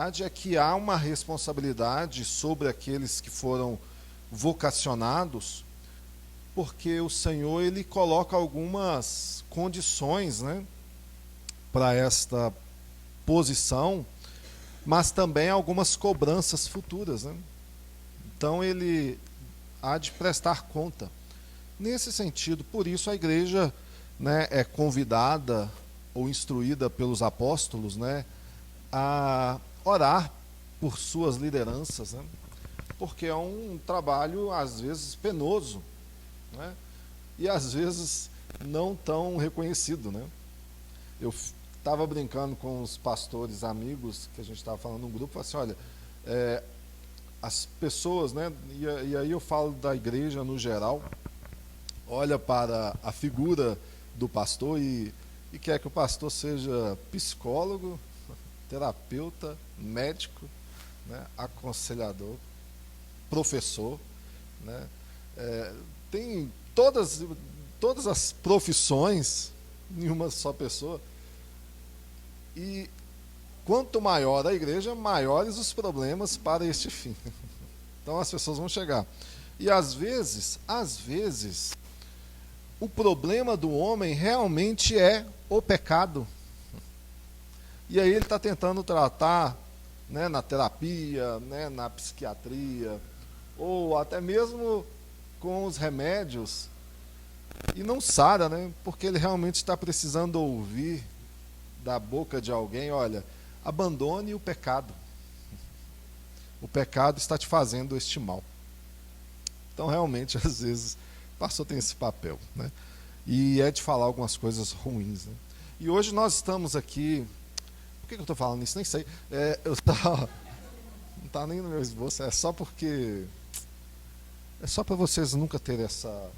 verdade é que há uma responsabilidade sobre aqueles que foram vocacionados, porque o Senhor ele coloca algumas condições, né, para esta posição, mas também algumas cobranças futuras, né? Então ele há de prestar conta. Nesse sentido, por isso a igreja, né, é convidada ou instruída pelos apóstolos, né, a orar por suas lideranças, né, porque é um trabalho às vezes penoso, né, e às vezes não tão reconhecido, né. Eu estava brincando com os pastores amigos que a gente estava falando no grupo, falei assim, olha, as pessoas, né, e aí eu falo da igreja no geral, olha para a figura do pastor e quer que o pastor seja psicólogo, terapeuta, médico, né, aconselhador, professor, né, tem todas as profissões em uma só pessoa. E quanto maior a igreja, maiores os problemas para este fim. Então as pessoas vão chegar. E às vezes, o problema do homem realmente é o pecado. E aí ele está tentando tratar, né, na terapia, né, na psiquiatria, ou até mesmo com os remédios, e não sara, né, porque ele realmente está precisando ouvir da boca de alguém, olha, abandone o pecado. O pecado está te fazendo este mal. Então, realmente, às vezes, o pastor tem esse papel, né? E é de falar algumas coisas ruins, né? E hoje nós estamos aqui... Por que eu estou falando isso? Nem sei. Não está nem no meu esboço, é só porque... É só para vocês nunca terem essa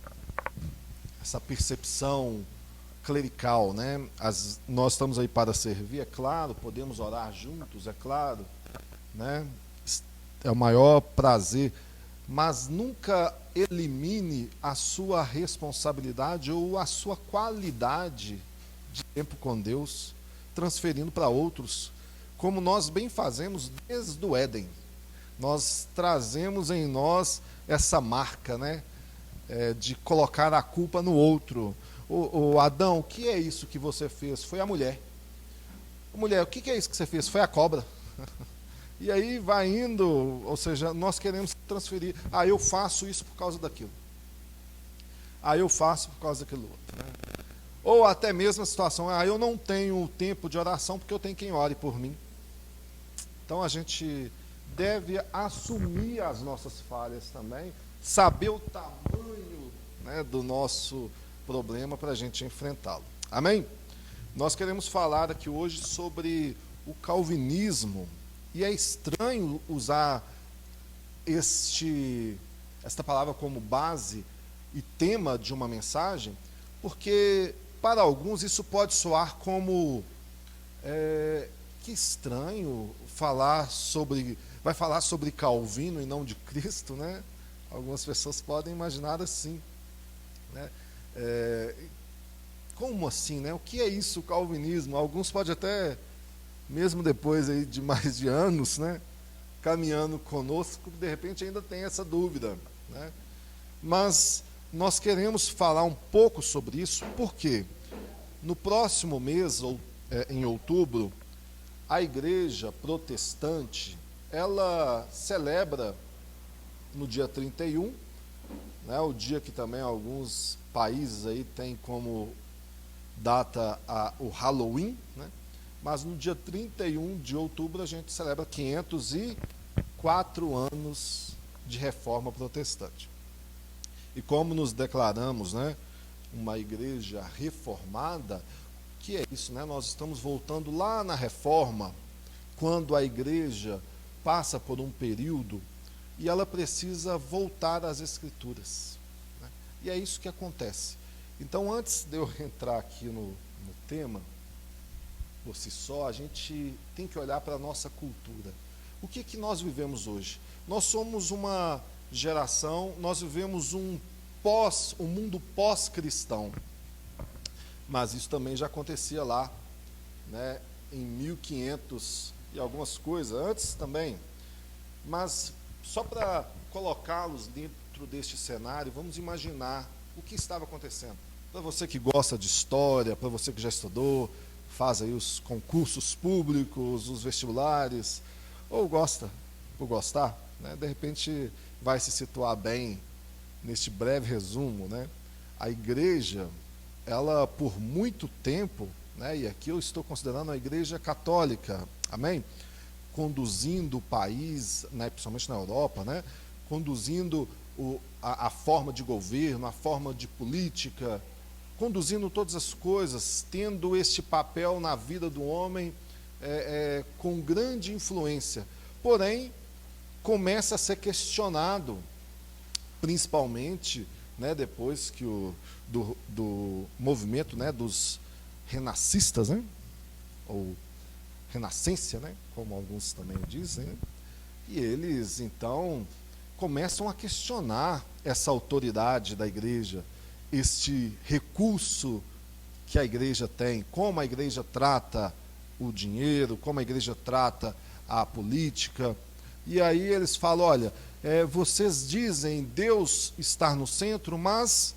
percepção clerical, né? Nós estamos aí para servir, é claro, podemos orar juntos, é claro, né? É o maior prazer, mas nunca elimine a sua responsabilidade ou a sua qualidade de tempo com Deus, transferindo para outros, como nós bem fazemos desde o Éden. Nós trazemos em nós essa marca, né? De colocar a culpa no outro. O Adão, o que é isso que você fez? Foi a mulher. Mulher, o que é isso que você fez? Foi a cobra. E aí vai indo, ou seja, nós queremos transferir. Eu faço isso por causa daquilo. Eu faço por causa daquilo outro. Né? Ou até mesmo a situação, eu não tenho tempo de oração porque eu tenho quem ore por mim. Então a gente deve assumir as nossas falhas também, saber o tamanho, né, do nosso problema para a gente enfrentá-lo. Amém? Nós queremos falar aqui hoje sobre o calvinismo, e é estranho usar esta palavra como base e tema de uma mensagem, porque para alguns isso pode soar como que estranho vai falar sobre Calvino e não de Cristo, né? Algumas pessoas podem imaginar assim, né? Como assim, né? O que é isso, o calvinismo? Alguns podem até, mesmo depois aí de mais de anos, né, caminhando conosco, de repente ainda tem essa dúvida, né? Mas nós queremos falar um pouco sobre isso, porque no próximo mês, em outubro, a igreja protestante, ela celebra no dia 31, né, o dia que também alguns países aí têm como data o Halloween, né? Mas no dia 31 de outubro a gente celebra 504 anos de reforma protestante. E como nos declaramos, né, uma igreja reformada, que é isso, né? Nós estamos voltando lá na reforma, quando a igreja passa por um período e ela precisa voltar às Escrituras, né? E é isso que acontece. Então, antes de eu entrar aqui no tema, por si só, a gente tem que olhar para a nossa cultura. O que nós vivemos hoje? Nós somos uma geração, nós vivemos um mundo pós-cristão. Mas isso também já acontecia lá, né, em 1500 e algumas coisas antes também, mas só para colocá-los dentro deste cenário, vamos imaginar o que estava acontecendo. Para você que gosta de história, para você que já estudou, faz aí os concursos públicos, os vestibulares, ou gosta, por gostar, né, de repente vai se situar bem neste breve resumo, né? A igreja, ela por muito tempo, né, e aqui eu estou considerando a igreja católica, amém? Conduzindo o país, né, principalmente na Europa, né, conduzindo a forma de governo, a forma de política, conduzindo todas as coisas, tendo este papel na vida do homem com grande influência. Porém, começa a ser questionado, principalmente, né, depois que do movimento, né, dos renascistas, né, ou renascência, né, como alguns também dizem, né, e eles, então, começam a questionar essa autoridade da igreja, este recurso que a igreja tem, como a igreja trata o dinheiro, como a igreja trata a política. E aí eles falam, olha, vocês dizem Deus estar no centro, mas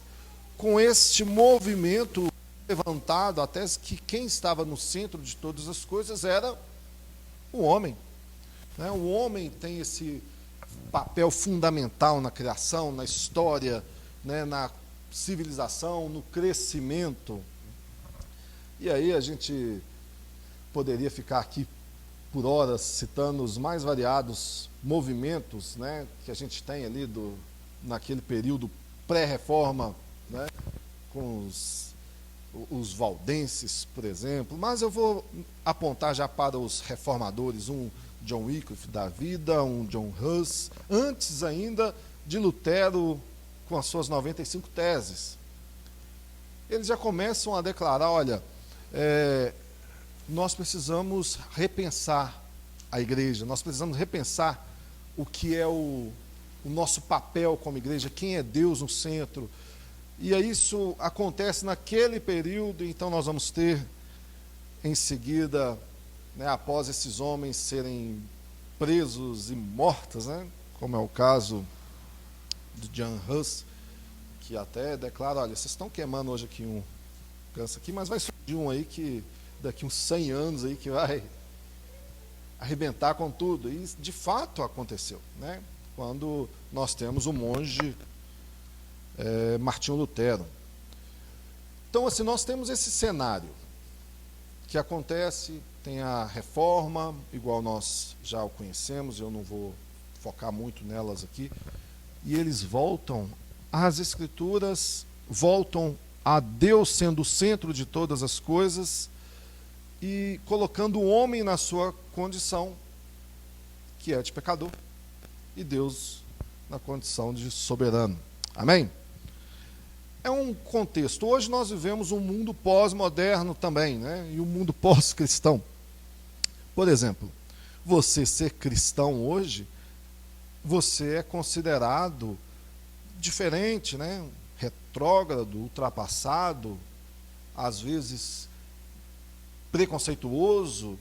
com este movimento levantado, até que quem estava no centro de todas as coisas era o homem. Né? O homem tem esse papel fundamental na criação, na história, né, na civilização, no crescimento. E aí a gente poderia ficar aqui por horas citando os mais variados movimentos, né, que a gente tem ali naquele período pré-reforma, né, com os valdenses, por exemplo, mas eu vou apontar já para os reformadores, um John Wycliffe da vida, um John Huss, antes ainda de Lutero com as suas 95 teses. Eles já começam a declarar, olha, nós precisamos repensar a igreja, nós precisamos repensar o que é o nosso papel como igreja, quem é Deus no centro. E isso acontece naquele período, então nós vamos ter em seguida, né, após esses homens serem presos e mortos, né, como é o caso de John Huss, que até declara, olha, vocês estão queimando hoje aqui um câncer aqui, mas vai surgir um aí que daqui uns 100 anos aí que vai arrebentar com tudo. E de fato aconteceu, né? Quando nós temos o monge Martinho Lutero. Então, assim, nós temos esse cenário que acontece, tem a reforma, igual nós já o conhecemos, eu não vou focar muito nelas aqui, e eles voltam às Escrituras, voltam a Deus sendo o centro de todas as coisas e colocando o homem na sua condição, que é de pecador, e Deus na condição de soberano. Amém? É um contexto. Hoje nós vivemos um mundo pós-moderno também, né? E um mundo pós-cristão. Por exemplo, você ser cristão hoje, você é considerado diferente, né? Retrógrado, ultrapassado, às vezes preconceituoso,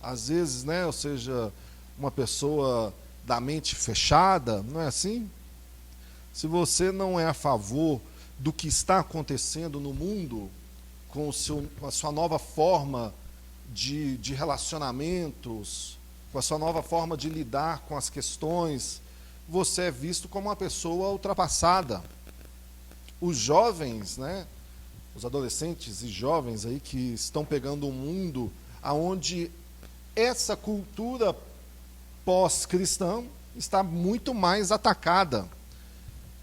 às vezes, né? Ou seja, uma pessoa da mente fechada, não é assim? Se você não é a favor do que está acontecendo no mundo, com a sua nova forma de relacionamentos, com a sua nova forma de lidar com as questões, você é visto como uma pessoa ultrapassada. Os jovens, né, os adolescentes e jovens aí que estão pegando um mundo onde essa cultura pós-cristã está muito mais atacada.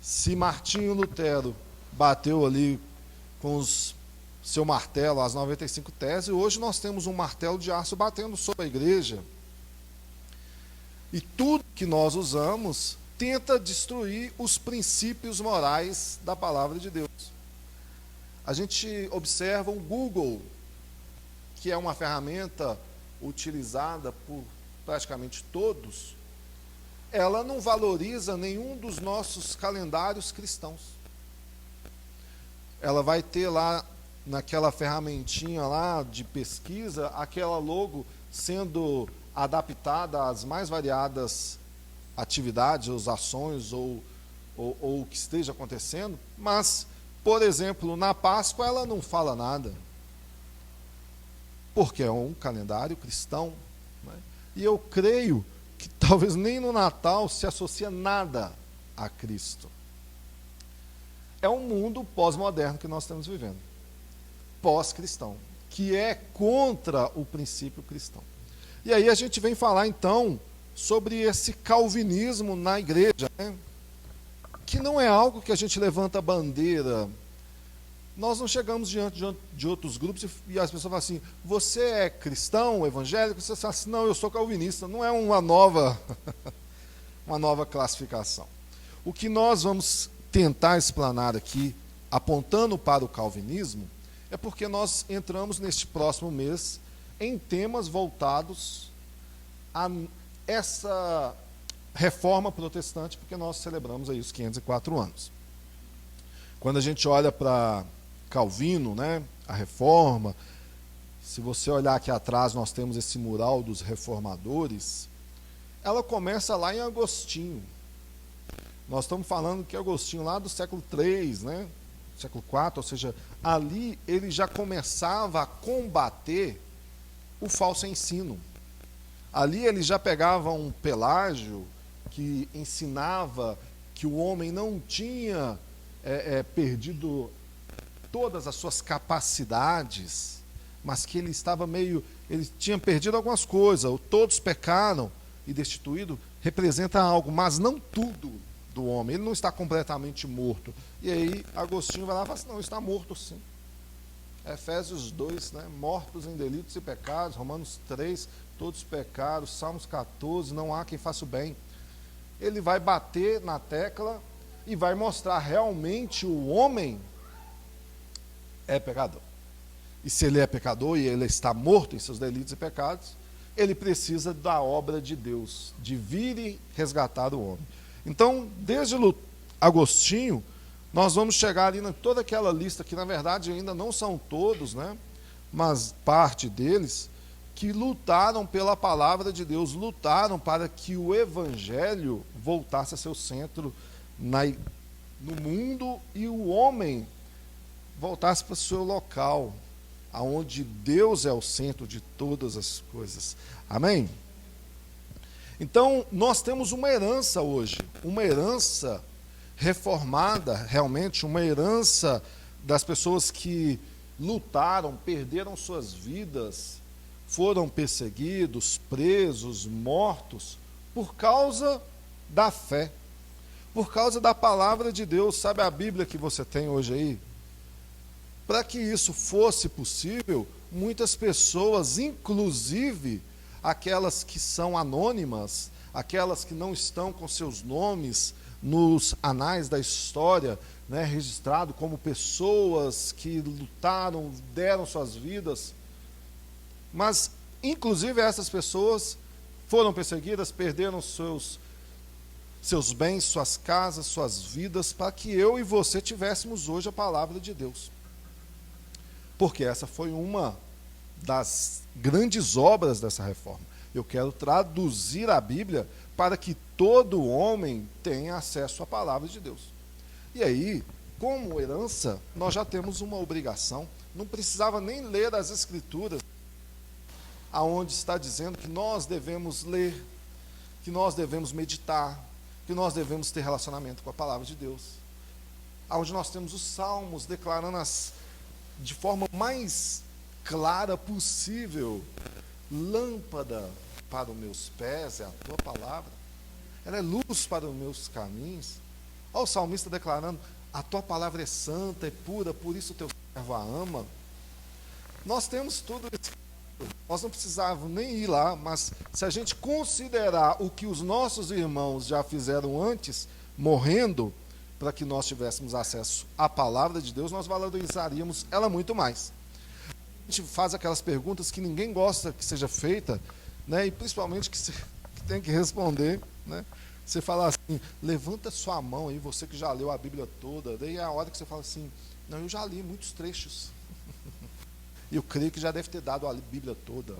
Se Martinho Lutero bateu ali com seu martelo, as 95 teses, hoje nós temos um martelo de aço batendo sobre a igreja. E tudo que nós usamos tenta destruir os princípios morais da palavra de Deus. A gente observa o Google, que é uma ferramenta utilizada por praticamente todos, ela não valoriza nenhum dos nossos calendários cristãos. Ela vai ter lá, naquela ferramentinha lá de pesquisa, aquela logo sendo adaptada às mais variadas atividades, ou ações, ou o que esteja acontecendo, mas, por exemplo, na Páscoa ela não fala nada, porque é um calendário cristão, né? E eu creio que talvez nem no Natal se associa nada a Cristo. É um mundo pós-moderno que nós estamos vivendo, pós-cristão, que é contra o princípio cristão. E aí a gente vem falar então sobre esse calvinismo na igreja, né? Que não é algo que a gente levanta bandeira. Nós não chegamos diante de outros grupos e as pessoas falam assim: você é cristão, evangélico? Você fala assim: não, eu sou calvinista. Não é uma nova classificação. O que nós vamos tentar explanar aqui, apontando para o calvinismo, é porque nós entramos neste próximo mês em temas voltados a essa reforma protestante, porque nós celebramos aí os 504 anos. Quando a gente olha para Calvino, né, a reforma, se você olhar aqui atrás, nós temos esse mural dos reformadores, ela começa lá em Agostinho. Nós estamos falando que Agostinho lá do século III, né, século IV, ou seja, ali ele já começava a combater o falso ensino. Ali ele já pegava um Pelágio, que ensinava que o homem não tinha perdido todas as suas capacidades, mas que ele tinha perdido algumas coisas. Todos pecaram e destituído representa algo, mas não tudo do homem. Ele não está completamente morto. E aí Agostinho vai lá e fala assim: não, está morto sim. Efésios 2, né? Mortos em delitos e pecados. Romanos 3, todos pecados. Salmos 14, não há quem faça o bem. Ele vai bater na tecla e vai mostrar realmente o homem é pecador. E se ele é pecador e ele está morto em seus delitos e pecados, ele precisa da obra de Deus, de vir e resgatar o homem. Então, desde Agostinho, nós vamos chegar ali em toda aquela lista, que na verdade ainda não são todos, né? Mas parte deles, que lutaram pela palavra de Deus, lutaram para que o evangelho voltasse a seu centro no mundo e o homem voltasse para o seu local, aonde Deus é o centro de todas as coisas. Amém? Então, nós temos uma herança hoje, uma herança reformada, realmente, uma herança das pessoas que lutaram, perderam suas vidas, foram perseguidos, presos, mortos, por causa da fé, por causa da palavra de Deus. Sabe a Bíblia que você tem hoje aí? Para que isso fosse possível, muitas pessoas, inclusive aquelas que são anônimas, aquelas que não estão com seus nomes nos anais da história, né, registrado como pessoas que lutaram, deram suas vidas, mas inclusive essas pessoas foram perseguidas, perderam seus bens, suas casas, suas vidas, para que eu e você tivéssemos hoje a palavra de Deus. Porque essa foi uma das grandes obras dessa reforma. Eu quero traduzir a Bíblia para que todo homem tenha acesso à palavra de Deus. E aí, como herança, nós já temos uma obrigação, não precisava nem ler as Escrituras, aonde está dizendo que nós devemos ler, que nós devemos meditar, que nós devemos ter relacionamento com a palavra de Deus. Aonde nós temos os salmos declarando de forma mais clara possível: lâmpada para os meus pés é a tua palavra, ela é luz para os meus caminhos. Olha o salmista declarando: a tua palavra é santa, é pura, por isso o teu servo a ama. Nós temos tudo isso, nós não precisávamos nem ir lá, mas se a gente considerar o que os nossos irmãos já fizeram antes, morrendo, para que nós tivéssemos acesso à palavra de Deus, nós valorizaríamos ela muito mais. A gente faz aquelas perguntas que ninguém gosta que seja feita, né, e principalmente que tem que responder, né? Você fala assim: levanta sua mão aí, você que já leu a Bíblia toda. Daí é a hora que você fala assim: não, eu já li muitos trechos. E eu creio que já deve ter dado a Bíblia toda.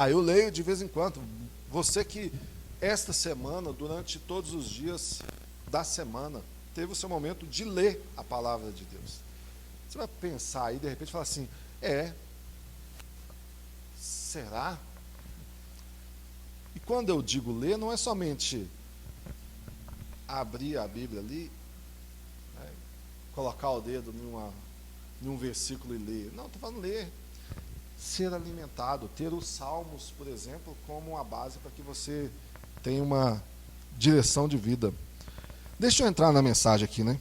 Eu leio de vez em quando. Você que esta semana, durante todos os dias da semana, teve o seu momento de ler a palavra de Deus. Você vai pensar aí, de repente, falar assim, será? E quando eu digo ler, não é somente abrir a Bíblia ali, colocar o dedo em um versículo e ler. Não, estou falando ler. Ser alimentado, ter os salmos, por exemplo, como uma base para que você tenha uma direção de vida. Deixa eu entrar na mensagem aqui, né?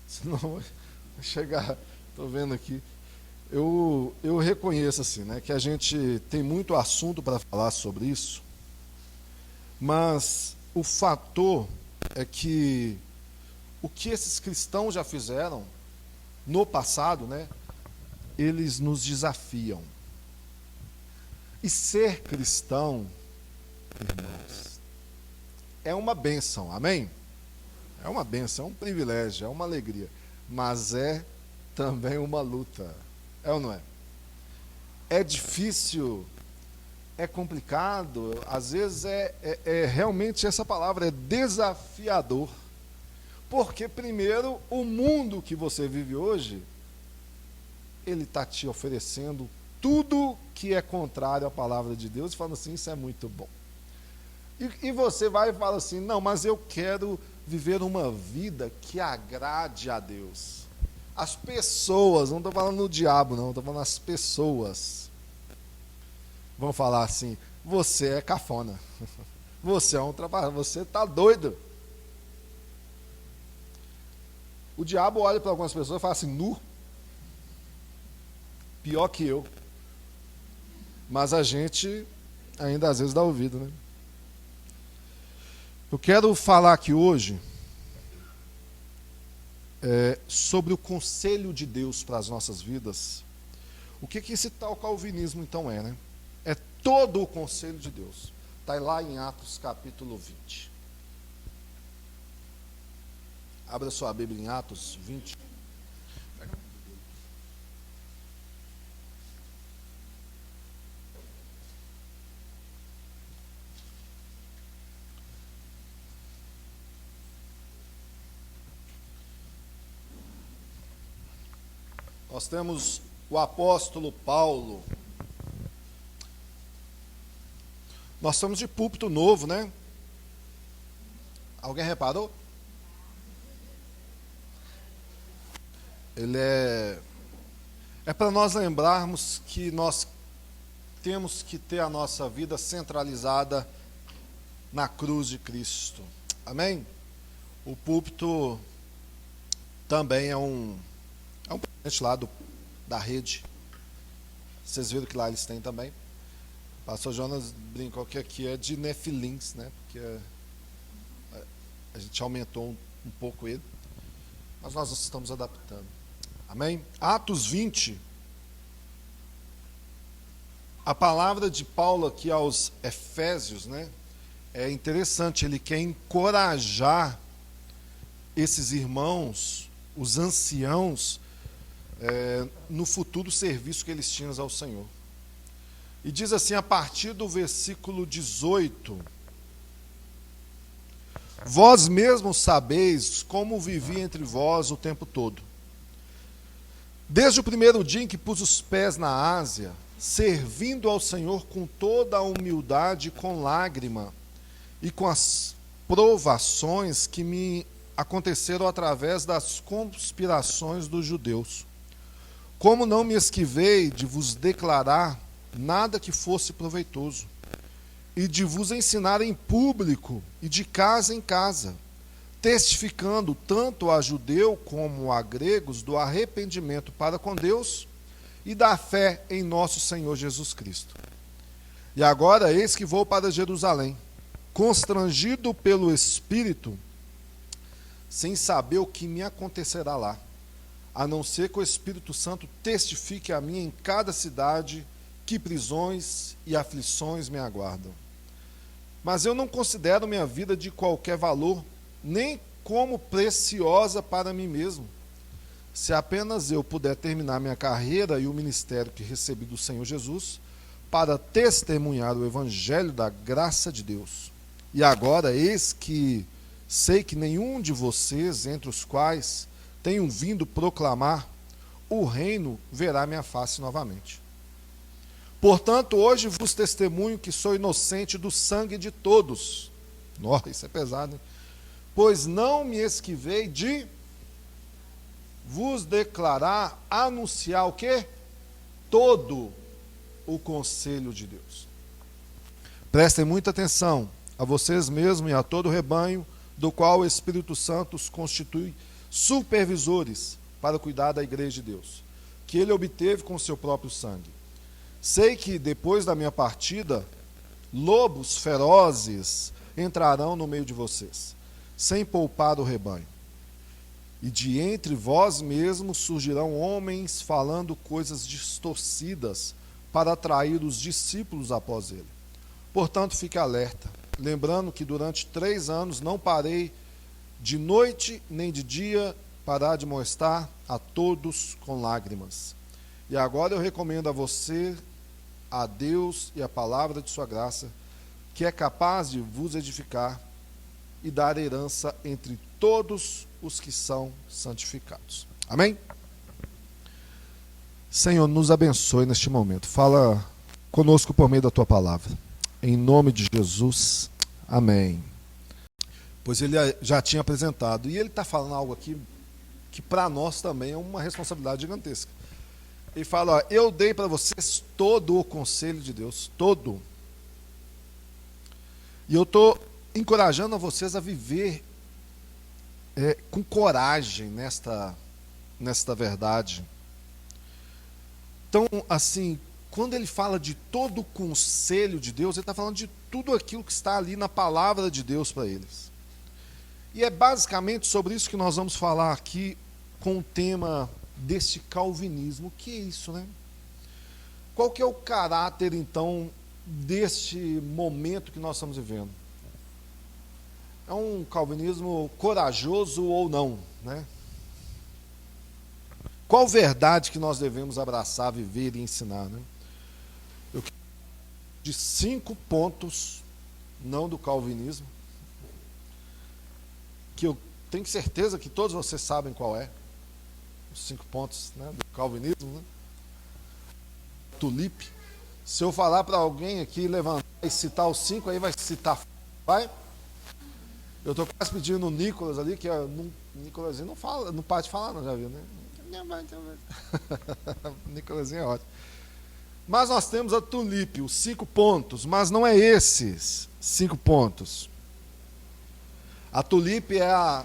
Senão vai chegar, estou vendo aqui. Eu reconheço assim, né, que a gente tem muito assunto para falar sobre isso, mas o fator é que o que esses cristãos já fizeram no passado, né, eles nos desafiam. E ser cristão, irmãos, é uma bênção, amém? É uma bênção, é um privilégio, é uma alegria, mas é também uma luta, é ou não é? É difícil, é complicado, às vezes realmente essa palavra é desafiador, porque primeiro, o mundo que você vive hoje, ele está te oferecendo tudo que é contrário à palavra de Deus, e falando assim, isso é muito bom. E você vai e fala assim, não, mas eu quero viver uma vida que agrade a Deus. As pessoas, não estou falando no diabo não, estou falando as pessoas, vão falar assim, você é cafona, você é um trabalhador, você está doido. O diabo olha para algumas pessoas e fala assim, nu, pior que eu. Mas a gente ainda às vezes dá ouvido, né? Eu quero falar aqui hoje sobre o conselho de Deus para as nossas vidas. O que esse tal calvinismo então é, né? É todo o conselho de Deus. Está lá em Atos capítulo 20. Abra sua Bíblia em Atos 20. Nós temos o apóstolo Paulo. Nós estamos de púlpito novo, né? Alguém reparou? Ele é para nós lembrarmos que nós temos que ter a nossa vida centralizada na cruz de Cristo. Amém? O púlpito também é um presente lá da rede. Vocês viram que lá eles têm também. O pastor Jonas brincou que aqui é de Nefilins, né? Porque a gente aumentou um pouco ele. Mas nós nos estamos adaptando. Amém? Atos 20. A palavra de Paulo aqui aos Efésios, né? É interessante, ele quer encorajar esses irmãos, os anciãos, no futuro serviço que eles tinham ao Senhor. E diz assim, a partir do versículo 18: Vós mesmos sabeis como vivi entre vós o tempo todo. Desde o primeiro dia em que pus os pés na Ásia, servindo ao Senhor com toda a humildade, com lágrima e com as provações que me aconteceram através das conspirações dos judeus. Como não me esquivei de vos declarar nada que fosse proveitoso, e de vos ensinar em público e de casa em casa, testificando tanto a judeu como a gregos do arrependimento para com Deus e da fé em nosso Senhor Jesus Cristo. E agora eis que vou para Jerusalém, constrangido pelo Espírito, sem saber o que me acontecerá lá, a não ser que o Espírito Santo testifique a mim em cada cidade que prisões e aflições me aguardam. Mas eu não considero minha vida de qualquer valor, nem como preciosa para mim mesmo, se apenas eu puder terminar minha carreira e o ministério que recebi do Senhor Jesus, para testemunhar o evangelho da graça de Deus. E agora, eis que sei que nenhum de vocês, entre os quais tenho vindo proclamar o reino, verá minha face novamente. Portanto, hoje vos testemunho que sou inocente do sangue de todos. Nossa, isso é pesado, hein? Pois não me esquivei de vos declarar, anunciar o quê? Todo o conselho de Deus. Prestem muita atenção a vocês mesmos e a todo o rebanho, do qual o Espírito Santo os constitui supervisores para cuidar da igreja de Deus, que ele obteve com o seu próprio sangue. Sei que depois da minha partida, lobos ferozes entrarão no meio de vocês, sem poupar o rebanho. E de entre vós mesmos surgirão homens falando coisas distorcidas para atrair os discípulos após ele. Portanto, fique alerta, lembrando que durante 3 anos não parei de noite nem de dia para admoestar a todos com lágrimas. E agora eu recomendo a você, a Deus e a palavra de sua graça, que é capaz de vos edificar e dar herança entre todos os que são santificados. Amém? Senhor, nos abençoe neste momento. Fala conosco por meio da tua palavra. Em nome de Jesus. Amém. Pois ele já tinha apresentado. E ele está falando algo aqui que para nós também é uma responsabilidade gigantesca. Ele fala, ó, eu dei para vocês todo o conselho de Deus, todo. E eu estou encorajando a vocês a viver com coragem nesta verdade. Então, assim, quando ele fala de todo o conselho de Deus, ele está falando de tudo aquilo que está ali na palavra de Deus para eles. E é basicamente sobre isso que nós vamos falar aqui com o tema deste calvinismo. O que é isso, né? Qual que é o caráter, então, deste momento que nós estamos vivendo? É um calvinismo corajoso ou não, né? Qual verdade que nós devemos abraçar, viver e ensinar, né? Eu quero de 5 pontos, não do calvinismo, que eu tenho certeza que todos vocês sabem qual é, os 5 pontos, né, do calvinismo, né? Tulipe. Se eu falar para alguém aqui, levantar e citar os 5, aí vai citar, vai? Eu estou quase pedindo o Nicolas ali, que o Nicolasinho não fala, não para de falar, não, já viu, né? Nicolasinho é ótimo. Mas nós temos a tulipe, os 5 pontos, mas não é esses 5 pontos. A tulipe é a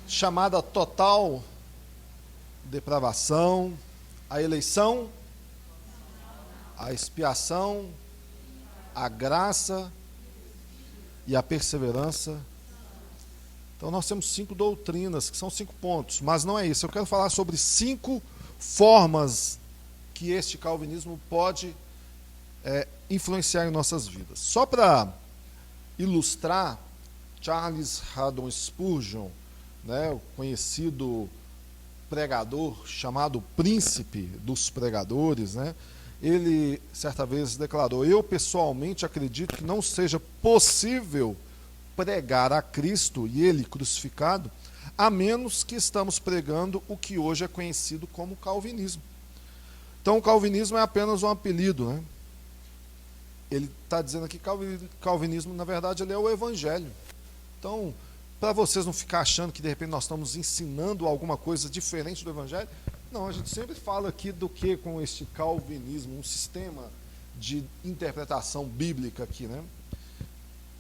chamada total depravação, a eleição, a expiação, a graça e a perseverança. Então nós temos 5 doutrinas, que são 5 pontos, mas não é isso. Eu quero falar sobre 5 formas que este calvinismo pode influenciar em nossas vidas. Só para ilustrar, Charles Haddon Spurgeon, né, o conhecido pregador chamado príncipe dos pregadores, né, ele certa vez declarou: eu pessoalmente acredito que não seja possível pregar a Cristo e ele crucificado, a menos que estamos pregando o que hoje é conhecido como calvinismo. Então o calvinismo é apenas um apelido, né? Ele está dizendo aqui que calvinismo, na verdade, ele é o evangelho. Então, para vocês não ficar achando que de repente nós estamos ensinando alguma coisa diferente do evangelho, não, a gente sempre fala aqui do que com este calvinismo, um sistema de interpretação bíblica aqui, né?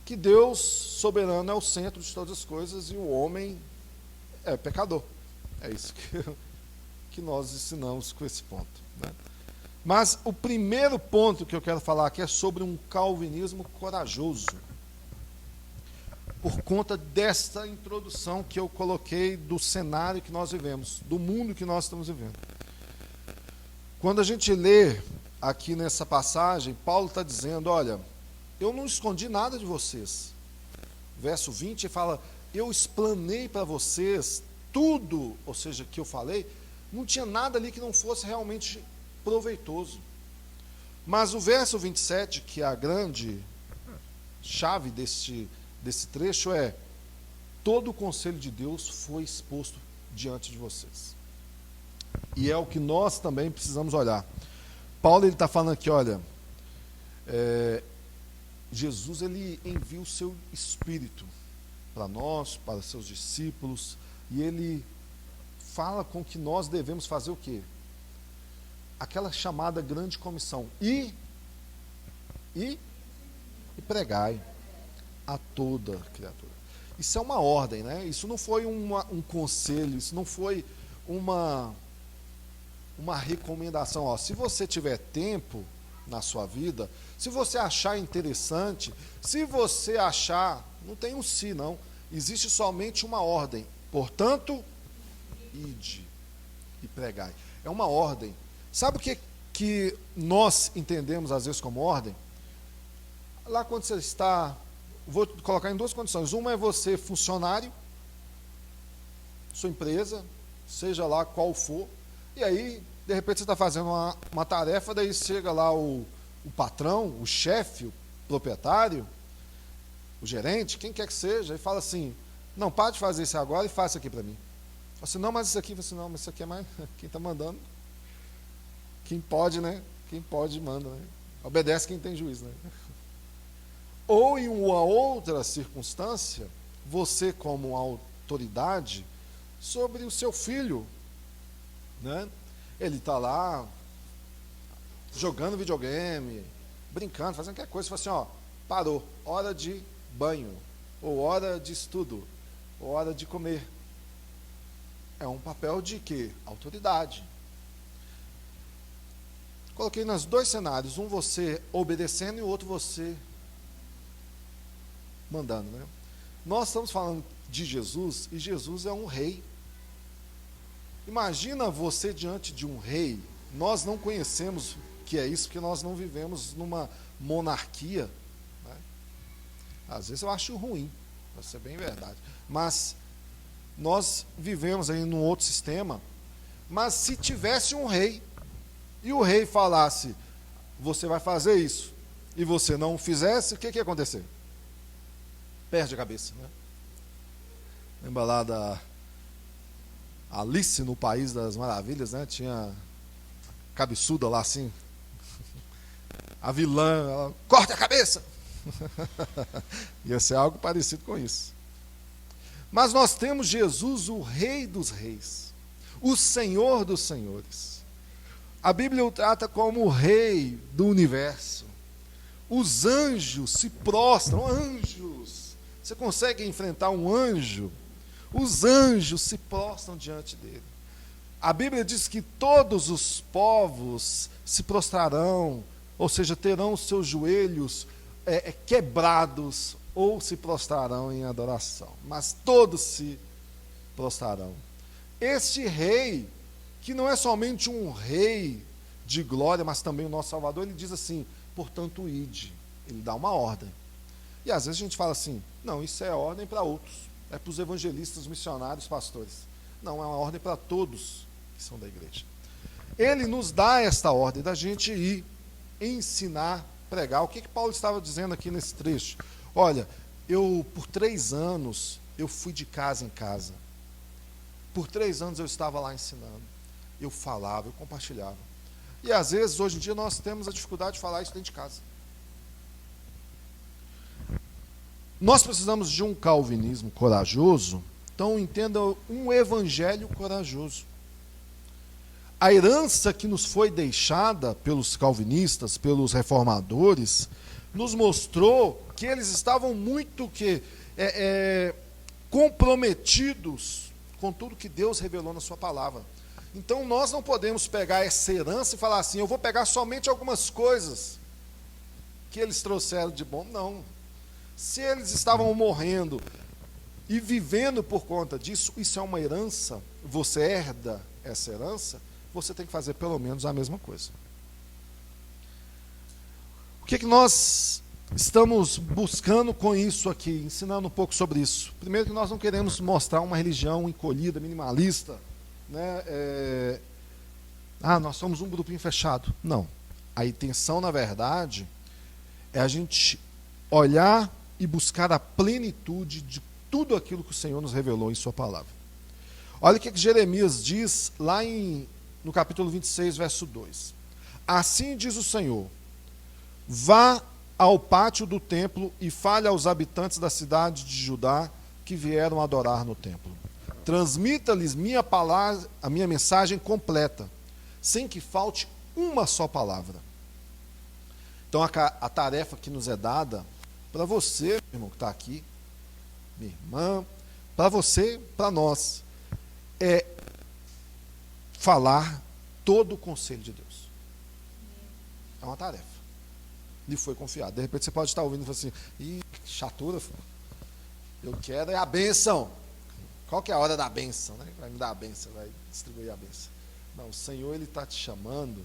Que Deus soberano é o centro de todas as coisas e o homem é pecador. É isso que nós ensinamos com esse ponto, né? Mas o primeiro ponto que eu quero falar aqui é sobre um calvinismo corajoso, por conta desta introdução que eu coloquei do cenário que nós vivemos, do mundo que nós estamos vivendo. Quando a gente lê aqui nessa passagem, Paulo está dizendo, olha, eu não escondi nada de vocês. Verso 20 fala, eu explanei para vocês tudo, ou seja, que eu falei, não tinha nada ali que não fosse realmente proveitoso. Mas o verso 27, que é a grande chave desse trecho, é: todo o conselho de Deus foi exposto diante de vocês. E é o que nós também precisamos olhar. Paulo está falando aqui, olha, Jesus ele envia o seu Espírito para nós, para seus discípulos, e ele fala com que nós devemos fazer o quê? Aquela chamada grande comissão: e pregai a toda criatura. Isso é uma ordem, né? Isso não foi um conselho, isso não foi uma recomendação. Ó, se você tiver tempo na sua vida, se você achar interessante, se você achar, não tem um si, não. Existe somente uma ordem. Portanto, ide e pregai. É uma ordem. Sabe o que nós entendemos às vezes como ordem? Lá quando você está, vou colocar em duas condições. Uma é você funcionário, sua empresa, seja lá qual for, e aí, de repente, você está fazendo uma tarefa, daí chega lá o patrão, o chefe, o proprietário, o gerente, quem quer que seja, e fala assim: não, para de fazer isso agora e faça aqui para mim. Fala assim: não, mas isso aqui, não, mas isso aqui é mais quem está mandando. Quem pode, né? Quem pode, manda, né? Obedece quem tem juízo, né? Ou em uma outra circunstância, você como autoridade sobre o seu filho, né? Ele está lá jogando videogame, brincando, fazendo qualquer coisa, você fala assim: ó, parou, hora de banho, ou hora de estudo, ou hora de comer. É um papel de quê? Autoridade. Coloquei nos dois cenários, um você obedecendo e o outro você mandando, né? Nós estamos falando de Jesus, e Jesus é um rei. Imagina você diante de um rei. Nós não conhecemos o que é isso, porque nós não vivemos numa monarquia, né? Às vezes eu acho ruim, para ser bem verdade, mas nós vivemos aí num outro sistema. Mas se tivesse um rei, e o rei falasse: você vai fazer isso, e você não fizesse, o que ia acontecer? Perde a cabeça, né? Lembra lá da Alice no País das Maravilhas, né? Tinha a cabeçuda lá assim, a vilã, ela, corta a cabeça. Ia ser algo parecido com isso. Mas nós temos Jesus, o Rei dos Reis, o Senhor dos Senhores. A Bíblia o trata como o Rei do Universo. Os anjos se prostram, anjos. Você consegue enfrentar um anjo? Os anjos se prostram diante dele. A Bíblia diz que todos os povos se prostrarão, ou seja, terão os seus joelhos quebrados, ou se prostrarão em adoração. Mas todos se prostrarão. Este rei, que não é somente um rei de glória, mas também o nosso Salvador, ele diz assim: portanto, ide. Ele dá uma ordem. E às vezes a gente fala assim: não, isso é ordem para outros, é para os evangelistas, missionários, pastores. Não, é uma ordem para todos que são da igreja. Ele nos dá esta ordem da gente ir ensinar, pregar. O que Paulo estava dizendo aqui nesse trecho? Olha, por 3 anos, eu fui de casa em casa. Por 3 anos eu estava lá ensinando. Eu falava, eu compartilhava. E às vezes, hoje em dia, nós temos a dificuldade de falar isso dentro de casa. Nós precisamos de um calvinismo corajoso. Então entenda, um evangelho corajoso. A herança que nos foi deixada pelos calvinistas, pelos reformadores, nos mostrou que eles estavam muito comprometidos com tudo que Deus revelou na sua palavra. Então nós não podemos pegar essa herança e falar assim: eu vou pegar somente algumas coisas que eles trouxeram de bom. Não. Se eles estavam morrendo e vivendo por conta disso, isso é uma herança, você herda essa herança, você tem que fazer pelo menos a mesma coisa. O que nós estamos buscando com isso aqui, ensinando um pouco sobre isso? Primeiro, que nós não queremos mostrar uma religião encolhida, minimalista, né? Nós somos um grupinho fechado. Não. A intenção, na verdade, é a gente olhar e buscar a plenitude de tudo aquilo que o Senhor nos revelou em sua palavra. Olha o que Jeremias diz lá no capítulo 26, verso 2. Assim diz o Senhor: vá ao pátio do templo e fale aos habitantes da cidade de Judá que vieram adorar no templo. Transmita-lhes minha palavra, a minha mensagem completa, sem que falte uma só palavra. Então a tarefa que nos é dada, para você, meu irmão que está aqui, minha irmã, para você, para nós, é falar todo o conselho de Deus. É uma tarefa. Lhe foi confiado. De repente você pode estar ouvindo e falar assim: ih, chatura, eu quero é a bênção. Qual que é a hora da bênção, né? Vai me dar a bênção, vai distribuir a bênção. Não, o Senhor, Ele está te chamando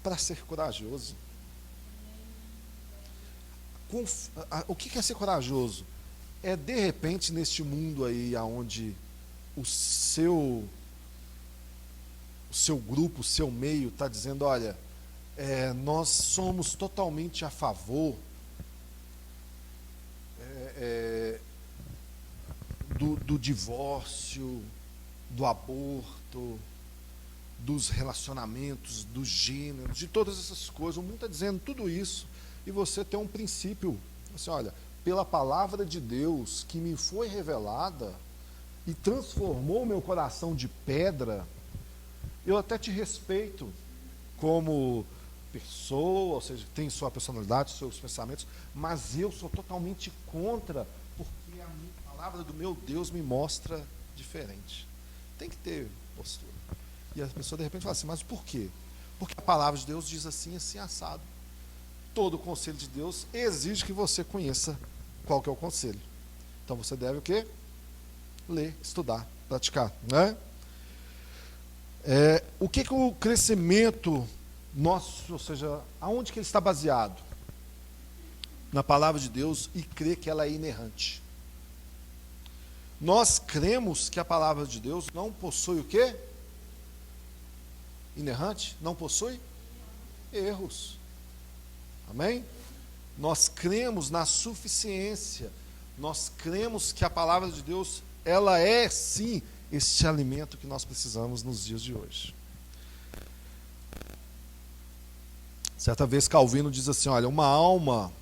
para ser corajoso. O que é ser corajoso? É, de repente, neste mundo aí, onde o seu grupo, o seu meio está dizendo: olha, nós somos totalmente a favor do divórcio, do aborto, dos relacionamentos, dos gêneros, de todas essas coisas. O mundo está dizendo tudo isso, e você tem um princípio, assim, olha, pela palavra de Deus que me foi revelada e transformou meu coração de pedra, eu até te respeito como pessoa, ou seja, tem sua personalidade, seus pensamentos, mas eu sou totalmente contra, porque a palavra do meu Deus me mostra diferente. Tem que ter postura. E a pessoa de repente fala assim: mas por quê? Porque a palavra de Deus diz assim, assim, assado. Todo o conselho de Deus exige que você conheça qual que é o conselho. Então você deve o quê? Ler, estudar, praticar, né? O que o crescimento nosso, ou seja, aonde que ele está baseado? Na palavra de Deus, e crer que ela é inerrante. Nós cremos que a palavra de Deus não possui o quê? Inerrante? Não possui erros. Amém? Nós cremos na suficiência. Nós cremos que a palavra de Deus, ela é sim este alimento que nós precisamos nos dias de hoje. Certa vez Calvino diz assim: olha, uma alma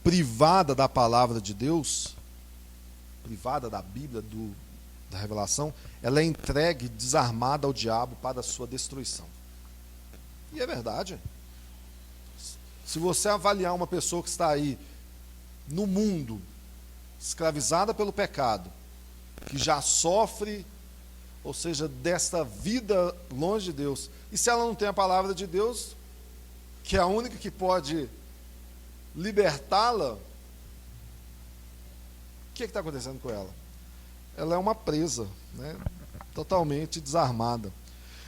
privada da palavra de Deus, privada da Bíblia, da revelação, ela é entregue, desarmada ao diabo para a sua destruição. E é verdade. Se você avaliar uma pessoa que está aí no mundo, escravizada pelo pecado, que já sofre, ou seja, desta vida longe de Deus, e se ela não tem a palavra de Deus, que é a única que pode libertá-la, o que está acontecendo com ela? Ela é uma presa, né? Totalmente desarmada.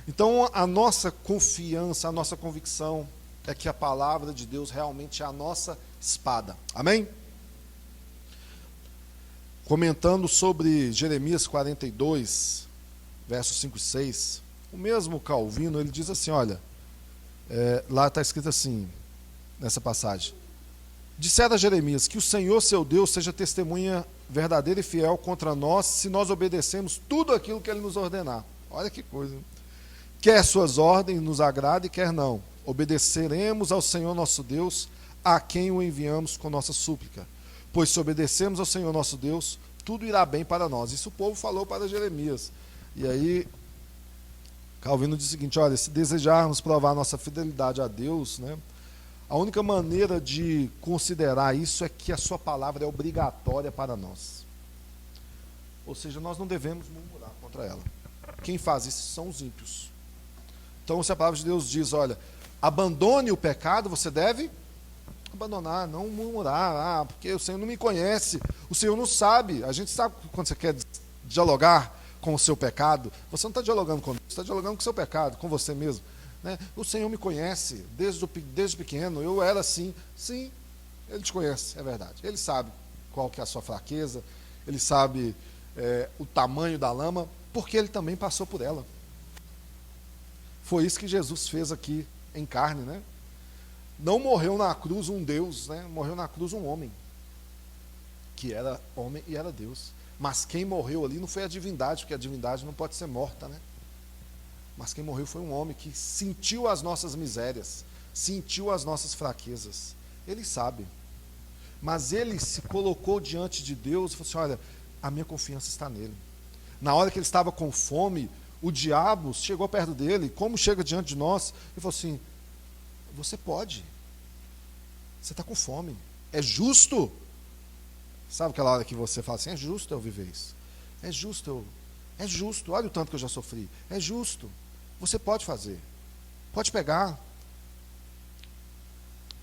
Então a nossa confiança, a nossa convicção é que a palavra de Deus realmente é a nossa espada. Amém? Comentando sobre Jeremias 42, versos 5 e 6, o mesmo Calvino, ele diz assim, olha, lá está escrito assim, nessa passagem: dissera a Jeremias que o Senhor seu Deus seja testemunha verdadeira e fiel contra nós, se nós obedecemos tudo aquilo que Ele nos ordenar. Olha que coisa. Quer suas ordens nos agrade, quer não. Obedeceremos ao Senhor nosso Deus, a quem o enviamos com nossa súplica. Pois se obedecermos ao Senhor nosso Deus, tudo irá bem para nós. Isso o povo falou para Jeremias. E aí, Calvino diz o seguinte: olha, se desejarmos provar nossa fidelidade a Deus, né, a única maneira de considerar isso é que a sua palavra é obrigatória para nós. Ou seja, nós não devemos murmurar contra ela. Quem faz isso são os ímpios. Então, se a palavra de Deus diz, olha, abandone o pecado, você deve abandonar, não murmurar, porque o Senhor não me conhece, o Senhor não sabe. A gente sabe quando você quer dialogar com o seu pecado, você não está dialogando com Deus, você está dialogando com o seu pecado, com você mesmo. Né? O Senhor me conhece desde pequeno, eu era assim. Sim, Ele te conhece, é verdade. Ele sabe qual que é a sua fraqueza, Ele sabe o tamanho da lama, porque Ele também passou por ela. Foi isso que Jesus fez aqui em carne, né? Não morreu na cruz um Deus, né? Morreu na cruz um homem, que era homem e era Deus. Mas quem morreu ali não foi a divindade, porque a divindade não pode ser morta, né? Mas quem morreu foi um homem que sentiu as nossas misérias, sentiu as nossas fraquezas. Ele sabe. Mas ele se colocou diante de Deus e falou assim: olha, a minha confiança está nele. Na hora que ele estava com fome, o diabo chegou perto dele, como chega diante de nós, e falou assim: você pode, você está com fome, é justo. Sabe aquela hora que você fala assim: é justo eu viver isso, é justo, olha o tanto que eu já sofri, é justo, você pode fazer, pode pegar,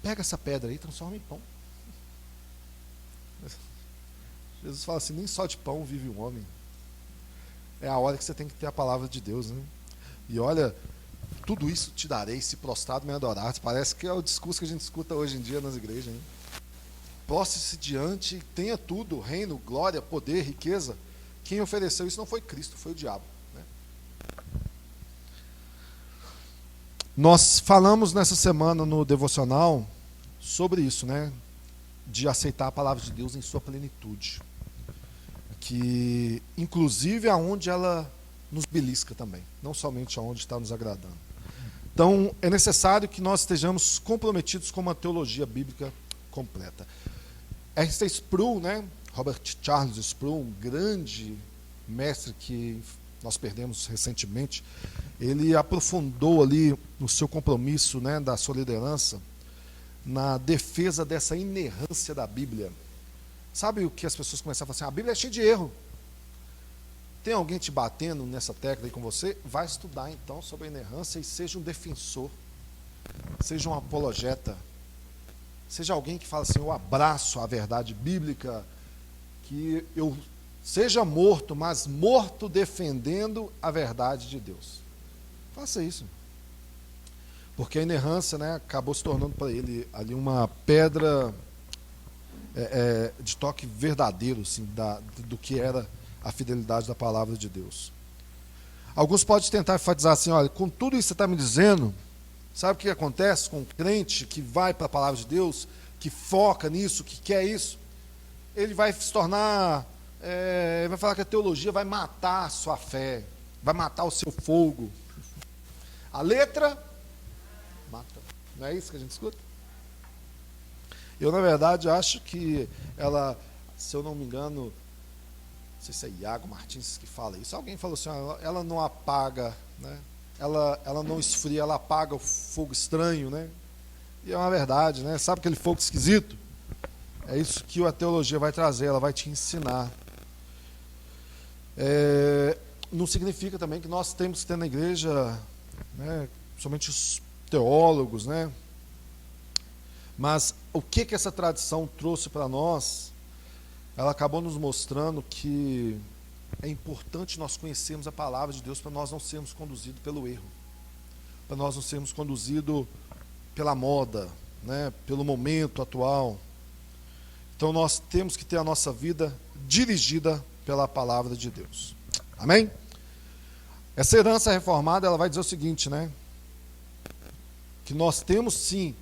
pega essa pedra aí e transforma em pão. Jesus fala assim: nem só de pão vive um homem. É a hora que você tem que ter a palavra de Deus, né? E olha, tudo isso te darei se prostrado me adorar. Parece que é o discurso que a gente escuta hoje em dia nas igrejas, né? Prostre-se diante, tenha tudo, reino, glória, poder, riqueza. Quem ofereceu isso não foi Cristo, foi o diabo, né? Nós falamos nessa semana no devocional sobre isso, né? De aceitar a palavra de Deus em sua plenitude, que inclusive aonde ela nos belisca também, não somente aonde está nos agradando. Então é necessário que nós estejamos comprometidos com uma teologia bíblica completa. R.C. Sproul, né? Robert Charles Sproul, um grande mestre que nós perdemos recentemente, ele aprofundou ali no seu compromisso, né, da sua liderança, na defesa dessa inerrância da Bíblia. Sabe o que as pessoas começam a falar assim: a Bíblia é cheia de erro. Tem alguém te batendo nessa tecla aí com você? Vai estudar então sobre a inerrância e seja um defensor, seja um apologeta, seja alguém que fala assim: eu abraço a verdade bíblica, que eu seja morto, mas morto defendendo a verdade de Deus. Faça isso. Porque a inerrância, né, acabou se tornando para ele ali uma pedra de toque verdadeiro, assim, do que era a fidelidade da palavra de Deus. Alguns podem tentar enfatizar assim: olha, com tudo isso que você está me dizendo, sabe o que acontece com um crente que vai para a palavra de Deus, que foca nisso, que quer isso? Ele vai se tornar, vai falar que a teologia vai matar a sua fé, vai matar o seu fogo. A letra mata. Não é isso que a gente escuta? Eu, na verdade, acho que ela, se eu não me engano, não sei se é Iago Martins que fala isso, alguém falou assim: ela não apaga, né? Ela não esfria, ela apaga o fogo estranho, né? E é uma verdade, né? Sabe aquele fogo esquisito? É isso que a teologia vai trazer, ela vai te ensinar. Não significa também que nós temos que ter na igreja, né, somente os teólogos, né? Mas o que essa tradição trouxe para nós? Ela acabou nos mostrando que é importante nós conhecermos a palavra de Deus para nós não sermos conduzidos pelo erro, para nós não sermos conduzidos pela moda, né, pelo momento atual. Então nós temos que ter a nossa vida dirigida pela palavra de Deus. Amém? Essa herança reformada, ela vai dizer o seguinte, né? Que nós temos sim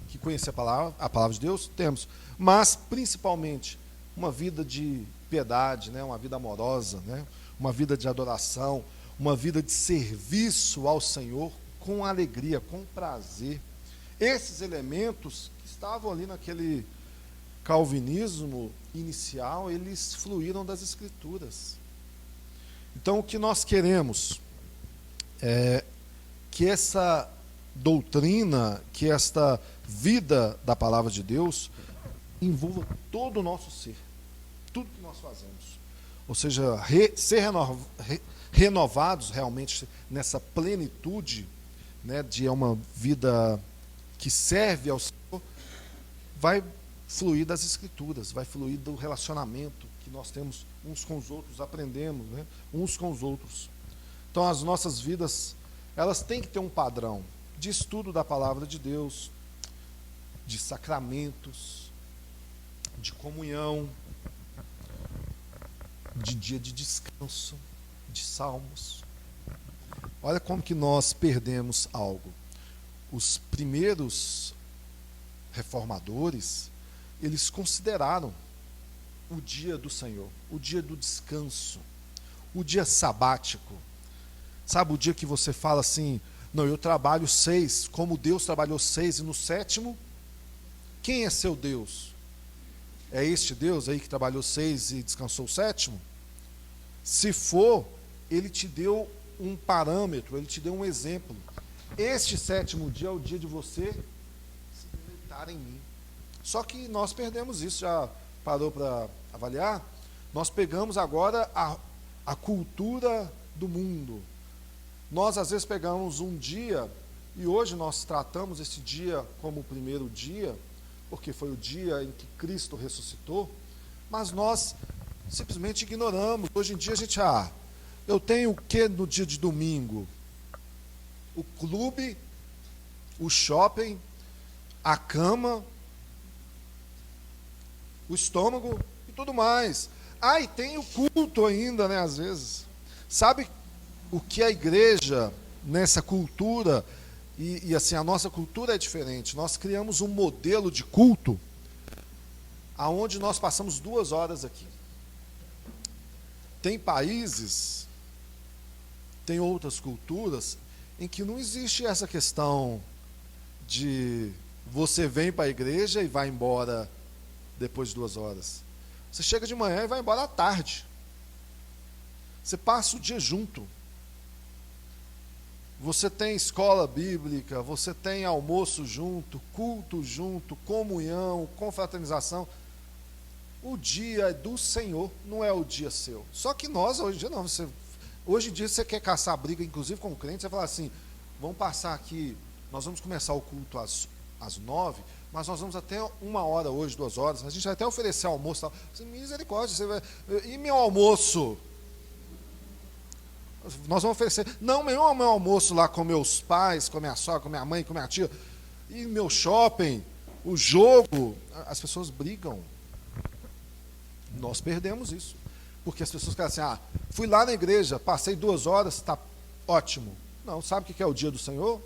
que conhecer a palavra de Deus, temos, mas principalmente uma vida de piedade, né? Uma vida amorosa, né? Uma vida de adoração, uma vida de serviço ao Senhor com alegria, com prazer. Esses elementos que estavam ali naquele calvinismo inicial, eles fluíram das Escrituras. Então, o que nós queremos é que essa doutrina, que esta vida da palavra de Deus envolva todo o nosso ser, tudo que nós fazemos. Ou seja, ser renovados realmente nessa plenitude, né, de uma vida que serve ao Senhor, vai fluir das Escrituras, vai fluir do relacionamento que nós temos uns com os outros, aprendemos, né, uns com os outros. Então as nossas vidas, elas têm que ter um padrão de estudo da palavra de Deus, de sacramentos, de comunhão, de dia de descanso, de salmos. Olha como que nós perdemos algo. Os primeiros reformadores, eles consideraram o dia do Senhor, o dia do descanso, o dia sabático. Sabe o dia que você fala assim, não, eu trabalho 6, como Deus trabalhou 6, e no 7º, quem é seu Deus? É este Deus aí que trabalhou 6 e descansou o 7º? Se for, ele te deu um parâmetro, ele te deu um exemplo. Este 7º dia é o dia de você se deleitar em mim. Só que nós perdemos isso, já parou para avaliar? Nós pegamos agora a cultura do mundo. Nós às vezes pegamos um dia, e hoje nós tratamos esse dia como o primeiro dia, porque foi o dia em que Cristo ressuscitou, mas nós simplesmente ignoramos. Hoje em dia a gente, eu tenho o que no dia de domingo? O clube, o shopping, a cama, o estômago e tudo mais. E tem o culto ainda, né, às vezes. Sabe o que a igreja, nessa cultura, e assim, a nossa cultura é diferente. Nós criamos um modelo de culto, aonde nós passamos 2 horas aqui. Tem países, tem outras culturas, em que não existe essa questão de você vem para a igreja e vai embora depois de 2 horas. Você chega de manhã e vai embora à tarde. Você passa o dia junto. Você tem escola bíblica, você tem almoço junto, culto junto, comunhão, confraternização. O dia é do Senhor, não é o dia seu. Só que nós, hoje em dia, não. Hoje em dia, você quer caçar briga, inclusive com o crente, você fala assim, vamos passar aqui, nós vamos começar o culto às 9, mas nós vamos até 1 hora hoje, 2 horas, a gente vai até oferecer almoço. Tal. Você, misericórdia, e meu almoço? Nós vamos oferecer, não, meu almoço lá com meus pais, com minha sogra, com minha mãe, com minha tia, e meu shopping, o jogo, as pessoas brigam. Nós perdemos isso, porque as pessoas falam assim, fui lá na igreja, passei 2 horas, está ótimo. Não, sabe o que é o dia do Senhor?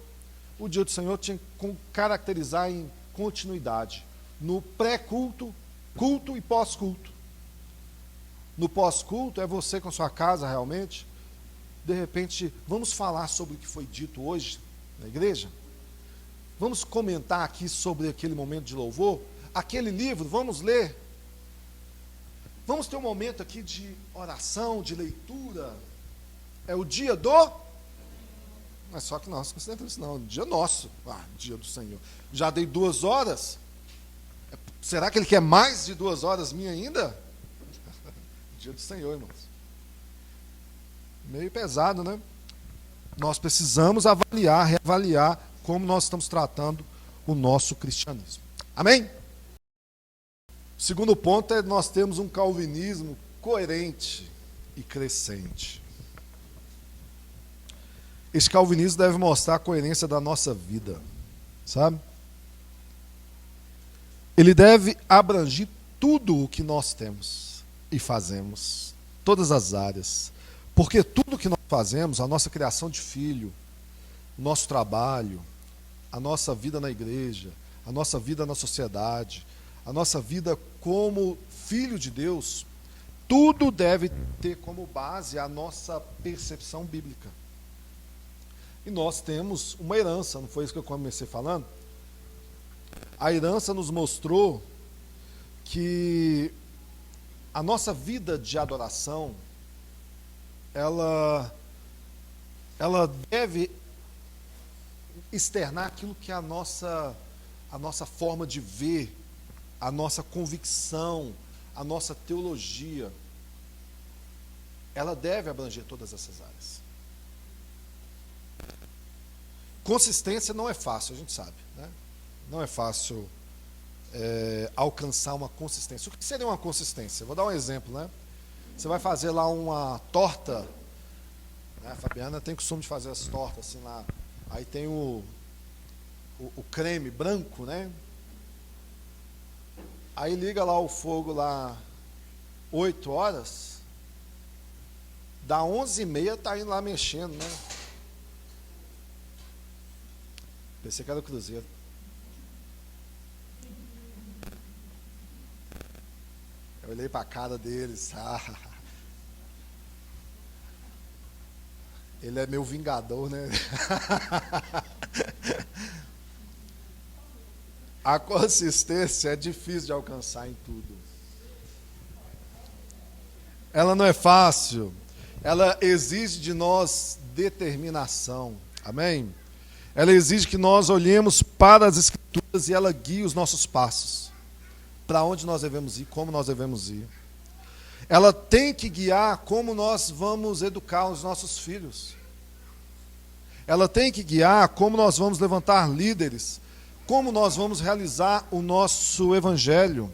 O dia do Senhor tinha que caracterizar em continuidade, no pré-culto, culto e pós-culto. No pós-culto é você com sua casa realmente. De repente, vamos falar sobre o que foi dito hoje na igreja? Vamos comentar aqui sobre aquele momento de louvor? Aquele livro, vamos ler? Vamos ter um momento aqui de oração, de leitura? É o dia do... Mas só que nós consideramos isso, não, dia nosso. Dia do Senhor. Já dei 2 horas? Será que ele quer mais de 2 horas minha ainda? Dia do Senhor, irmãos. Meio pesado, né? Nós precisamos avaliar, reavaliar como nós estamos tratando o nosso cristianismo. Amém? O segundo ponto é nós temos um calvinismo coerente e crescente. Esse calvinismo deve mostrar a coerência da nossa vida, sabe? Ele deve abranger tudo o que nós temos e fazemos, todas as áreas. Porque tudo que nós fazemos, a nossa criação de filho, o nosso trabalho, a nossa vida na igreja, a nossa vida na sociedade, a nossa vida como filho de Deus, tudo deve ter como base a nossa percepção bíblica. E nós temos uma herança, não foi isso que eu comecei falando? A herança nos mostrou que a nossa vida de adoração, ela deve externar aquilo que é a nossa forma de ver, a nossa convicção, a nossa teologia. Ela deve abranger todas essas áreas. Consistência não é fácil, a gente sabe, né? Não é fácil alcançar uma consistência. O que seria uma consistência? Vou dar um exemplo, né? Você vai fazer lá uma torta, né? A Fabiana tem o costume de fazer as tortas assim lá. Aí tem o creme branco, né? Aí liga lá o fogo lá 8 horas, dá 11h30, tá indo lá mexendo, né? Pensei que era o Cruzeiro. Eu olhei para a cara deles. Ele é meu vingador, né? A consistência é difícil de alcançar em tudo. Ela não é fácil. Ela exige de nós determinação. Amém? Ela exige que nós olhemos para as Escrituras e ela guie os nossos passos. Para onde nós devemos ir, como nós devemos ir. Ela tem que guiar como nós vamos educar os nossos filhos. Ela tem que guiar como nós vamos levantar líderes, como nós vamos realizar o nosso evangelho,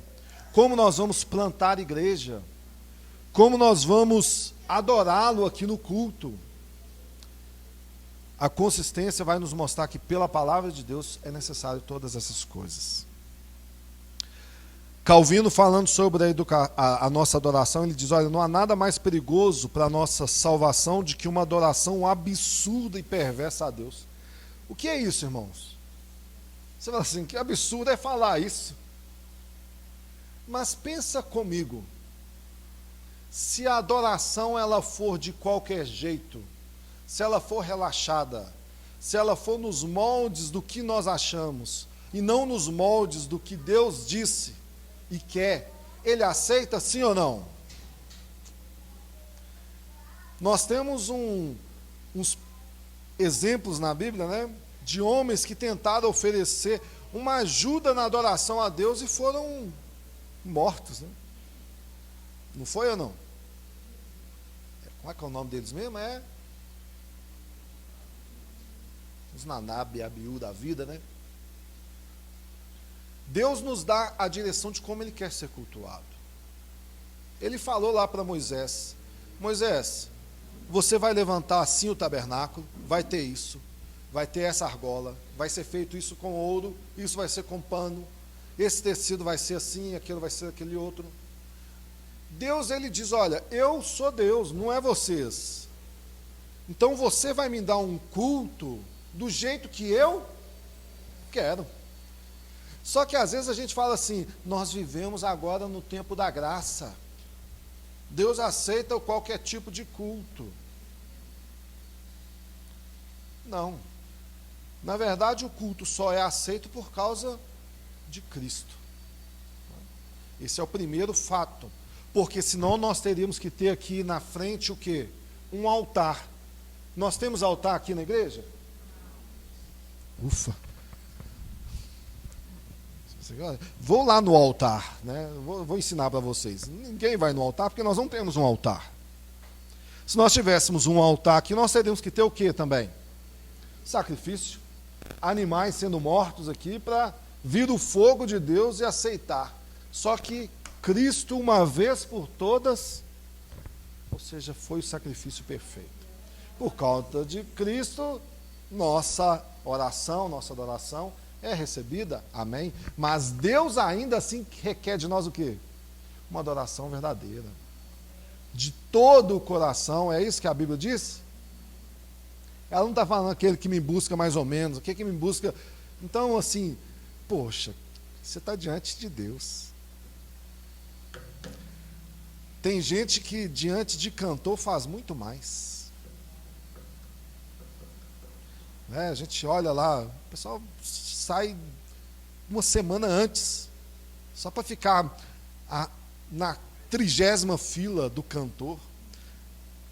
como nós vamos plantar igreja, como nós vamos adorá-lo aqui no culto. A consistência vai nos mostrar que pela palavra de Deus é necessário todas essas coisas. Calvino, falando sobre a nossa adoração, ele diz, olha, não há nada mais perigoso para a nossa salvação do que uma adoração absurda e perversa a Deus. O que é isso, irmãos? Você fala assim, que absurdo é falar isso. Mas pensa comigo, se a adoração ela for de qualquer jeito, se ela for relaxada, se ela for nos moldes do que nós achamos, e não nos moldes do que Deus disse, e quer, ele aceita sim ou não? Nós temos uns exemplos na Bíblia, né, de homens que tentaram oferecer uma ajuda na adoração a Deus e foram mortos, né? Não foi ou não? Como é que é o nome deles mesmo? Os Nanab e Abiú da vida, né? Deus nos dá a direção de como Ele quer ser cultuado. Ele falou lá para Moisés, Moisés, você vai levantar assim o tabernáculo, vai ter isso, vai ter essa argola, vai ser feito isso com ouro, isso vai ser com pano, esse tecido vai ser assim, aquilo vai ser aquele outro. Deus, Ele diz, olha, eu sou Deus, não é vocês. Então você vai me dar um culto do jeito que eu quero. Só que às vezes a gente fala assim, nós vivemos agora no tempo da graça. Deus aceita qualquer tipo de culto. Não. Na verdade, o culto só é aceito por causa de Cristo. Esse é o primeiro fato. Porque senão nós teríamos que ter aqui na frente o quê? Um altar. Nós temos altar aqui na igreja? Ufa! Vou lá no altar, né? Vou ensinar para vocês. Ninguém vai no altar porque nós não temos um altar. Se nós tivéssemos um altar aqui, nós teríamos que ter o quê também? Sacrifício. Animais sendo mortos aqui para vir o fogo de Deus e aceitar. Só que Cristo, uma vez por todas, ou seja, foi o sacrifício perfeito. Por causa de Cristo, nossa oração, nossa adoração é recebida, amém? Mas Deus ainda assim requer de nós o quê? Uma adoração verdadeira. De todo o coração, é isso que a Bíblia diz? Ela não está falando aquele que me busca mais ou menos, aquele que me busca. Então, assim, poxa, você está diante de Deus. Tem gente que diante de cantor faz muito mais. A gente olha lá, o pessoal sai uma semana antes, só para ficar na 30ª fila do cantor,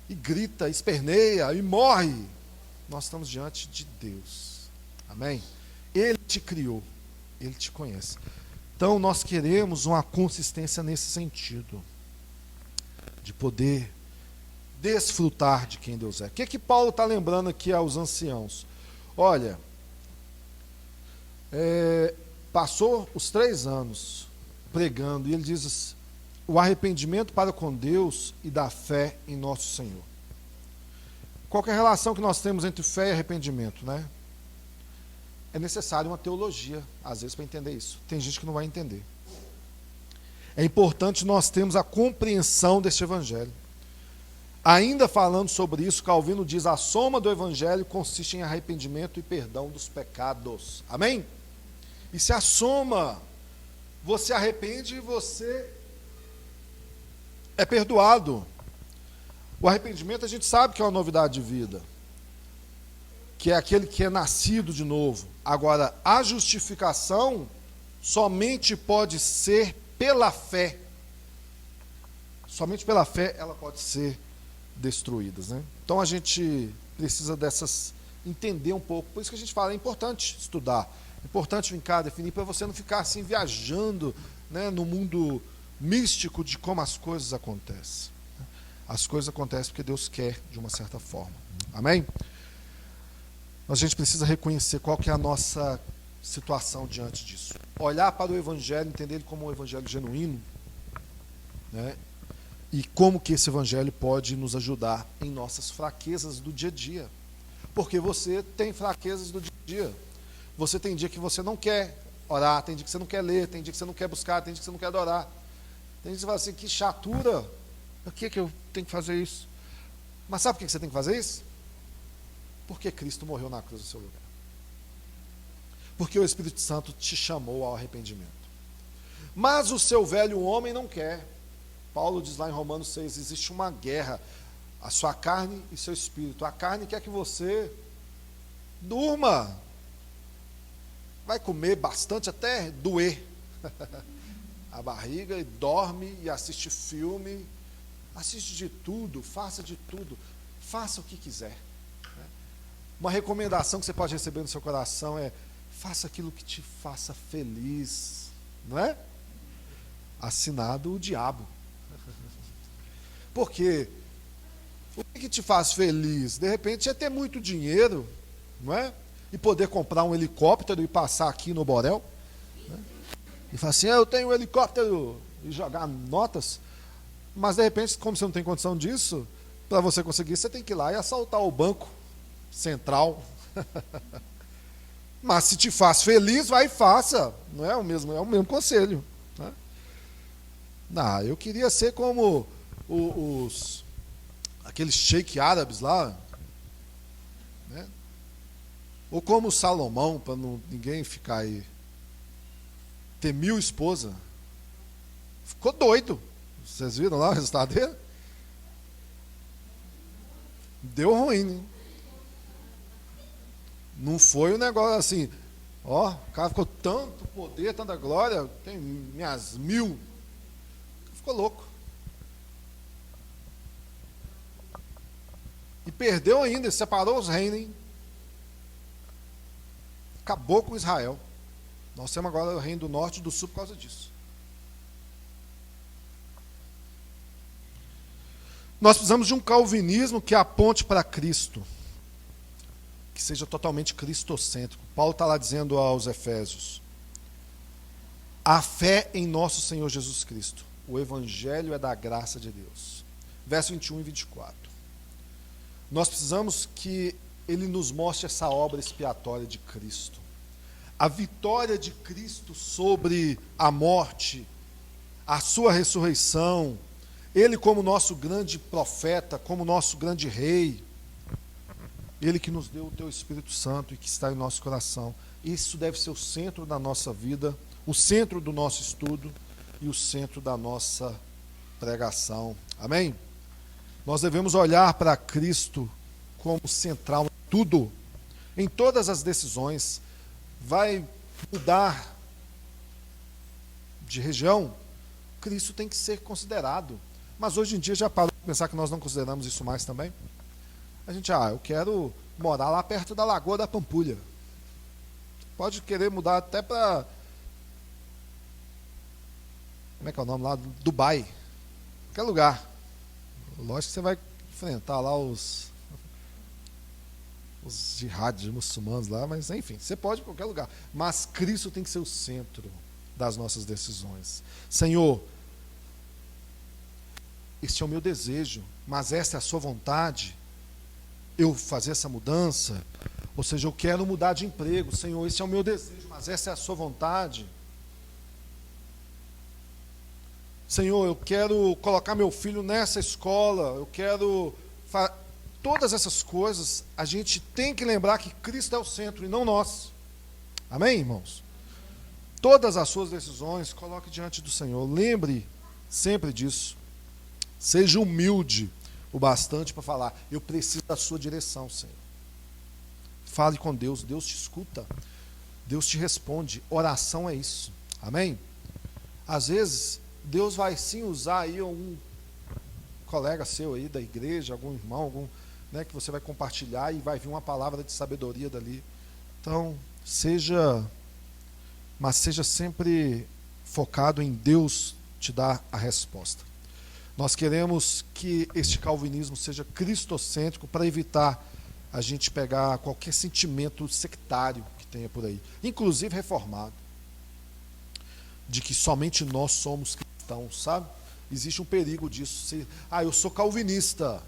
e grita, esperneia, e morre. Nós estamos diante de Deus, amém? Ele te criou, Ele te conhece. Então nós queremos uma consistência nesse sentido, de poder desfrutar de quem Deus é. O que Paulo está lembrando aqui aos anciãos? Olha, passou os 3 anos pregando, e ele diz o arrependimento para com Deus e da fé em nosso Senhor. Qual que é a relação que nós temos entre fé e arrependimento, né? É necessário uma teologia, às vezes, para entender isso. Tem gente que não vai entender. É importante nós termos a compreensão deste evangelho. Ainda falando sobre isso, Calvino diz: a soma do evangelho consiste em arrependimento e perdão dos pecados. Amém? E se a soma, você arrepende e você é perdoado. O arrependimento a gente sabe que é uma novidade de vida, que é aquele que é nascido de novo. Agora, a justificação somente pode ser pela fé. Somente pela fé ela pode ser destruída, né? Então a gente precisa entender um pouco. Por isso que a gente fala, é importante estudar, é importante vir cá definir, para você não ficar assim viajando, né, no mundo místico de como as coisas acontecem. As coisas acontecem porque Deus quer de uma certa forma. Amém? A gente precisa reconhecer qual que é a nossa situação diante disso. Olhar para o Evangelho, entender ele como um Evangelho genuíno, né? E como que esse Evangelho pode nos ajudar em nossas fraquezas do dia a dia. Porque você tem fraquezas do dia a dia. Você tem dia que você não quer orar, tem dia que você não quer ler, tem dia que você não quer buscar, tem dia que você não quer adorar. Tem dia que você fala assim, que chatura, por que eu tenho que fazer isso? Mas sabe por que você tem que fazer isso? Porque Cristo morreu na cruz no seu lugar. Porque o Espírito Santo te chamou ao arrependimento. Mas o seu velho homem não quer. Paulo diz lá em Romanos 6, existe uma guerra, a sua carne e seu espírito. A carne quer que você durma, vai comer bastante até doer a barriga, e dorme e assiste filme, assiste de tudo, faça de tudo, faça o que quiser. Uma recomendação que você pode receber no seu coração é: faça aquilo que te faça feliz, não é? Assinado o diabo. Porque o que te faz feliz? De repente é ter muito dinheiro, não é? E poder comprar um helicóptero e passar aqui no Borel, né? E falar assim, eu tenho um helicóptero, e jogar notas. Mas de repente, como você não tem condição disso, para você conseguir, você tem que ir lá e assaltar o banco central. Mas se te faz feliz, vai e faça. Não é o mesmo conselho, né? Não, eu queria ser como aqueles sheik árabes lá, né? Ou como Salomão, para ninguém ficar aí, ter 1000 esposas. Ficou doido. Vocês viram lá o resultado dele? Deu ruim, né? Não foi um negócio assim, ó, o cara ficou tanto poder, tanta glória, tem minhas 1000. Ficou louco. E perdeu ainda, separou os reinos, hein? Acabou com Israel. Nós temos agora o reino do norte e do sul por causa disso. Nós precisamos de um calvinismo que aponte para Cristo, que seja totalmente cristocêntrico. Paulo está lá dizendo aos Efésios: a fé em nosso Senhor Jesus Cristo. O Evangelho é da graça de Deus. Verso 21 e 24. Nós precisamos que Ele nos mostre essa obra expiatória de Cristo. A vitória de Cristo sobre a morte, a sua ressurreição, Ele como nosso grande profeta, como nosso grande rei, Ele que nos deu o teu Espírito Santo e que está em nosso coração. Isso deve ser o centro da nossa vida, o centro do nosso estudo e o centro da nossa pregação. Amém? Nós devemos olhar para Cristo como central em tudo, em todas as decisões. Vai mudar de região, Cristo tem que ser considerado. Mas hoje em dia já parou de pensar que nós não consideramos isso mais também? A gente, eu quero morar lá perto da Lagoa da Pampulha. Pode querer mudar até para, como é que é o nome lá? Dubai. Qualquer lugar. Lógico que você vai enfrentar lá os jihadis muçulmanos lá, mas enfim, você pode ir para qualquer lugar. Mas Cristo tem que ser o centro das nossas decisões. Senhor, este é o meu desejo, mas esta é a sua vontade, eu fazer essa mudança. Ou seja, eu quero mudar de emprego. Senhor, esse é o meu desejo, mas essa é a sua vontade. Senhor, eu quero colocar meu filho nessa escola, eu quero... Todas essas coisas, a gente tem que lembrar que Cristo é o centro e não nós. Amém, irmãos? Todas as suas decisões, coloque diante do Senhor. Lembre sempre disso. Seja humilde o bastante para falar, eu preciso da sua direção, Senhor. Fale com Deus, Deus te escuta, Deus te responde. Oração é isso. Amém? Às vezes, Deus vai sim usar aí um colega seu aí da igreja, algum irmão, algum, né, que você vai compartilhar e vai vir uma palavra de sabedoria dali. Então, seja sempre focado em Deus te dar a resposta. Nós queremos que este calvinismo seja cristocêntrico para evitar a gente pegar qualquer sentimento sectário que tenha por aí, inclusive reformado, de que somente nós somos cristãos, sabe? Existe um perigo disso. Eu sou calvinista,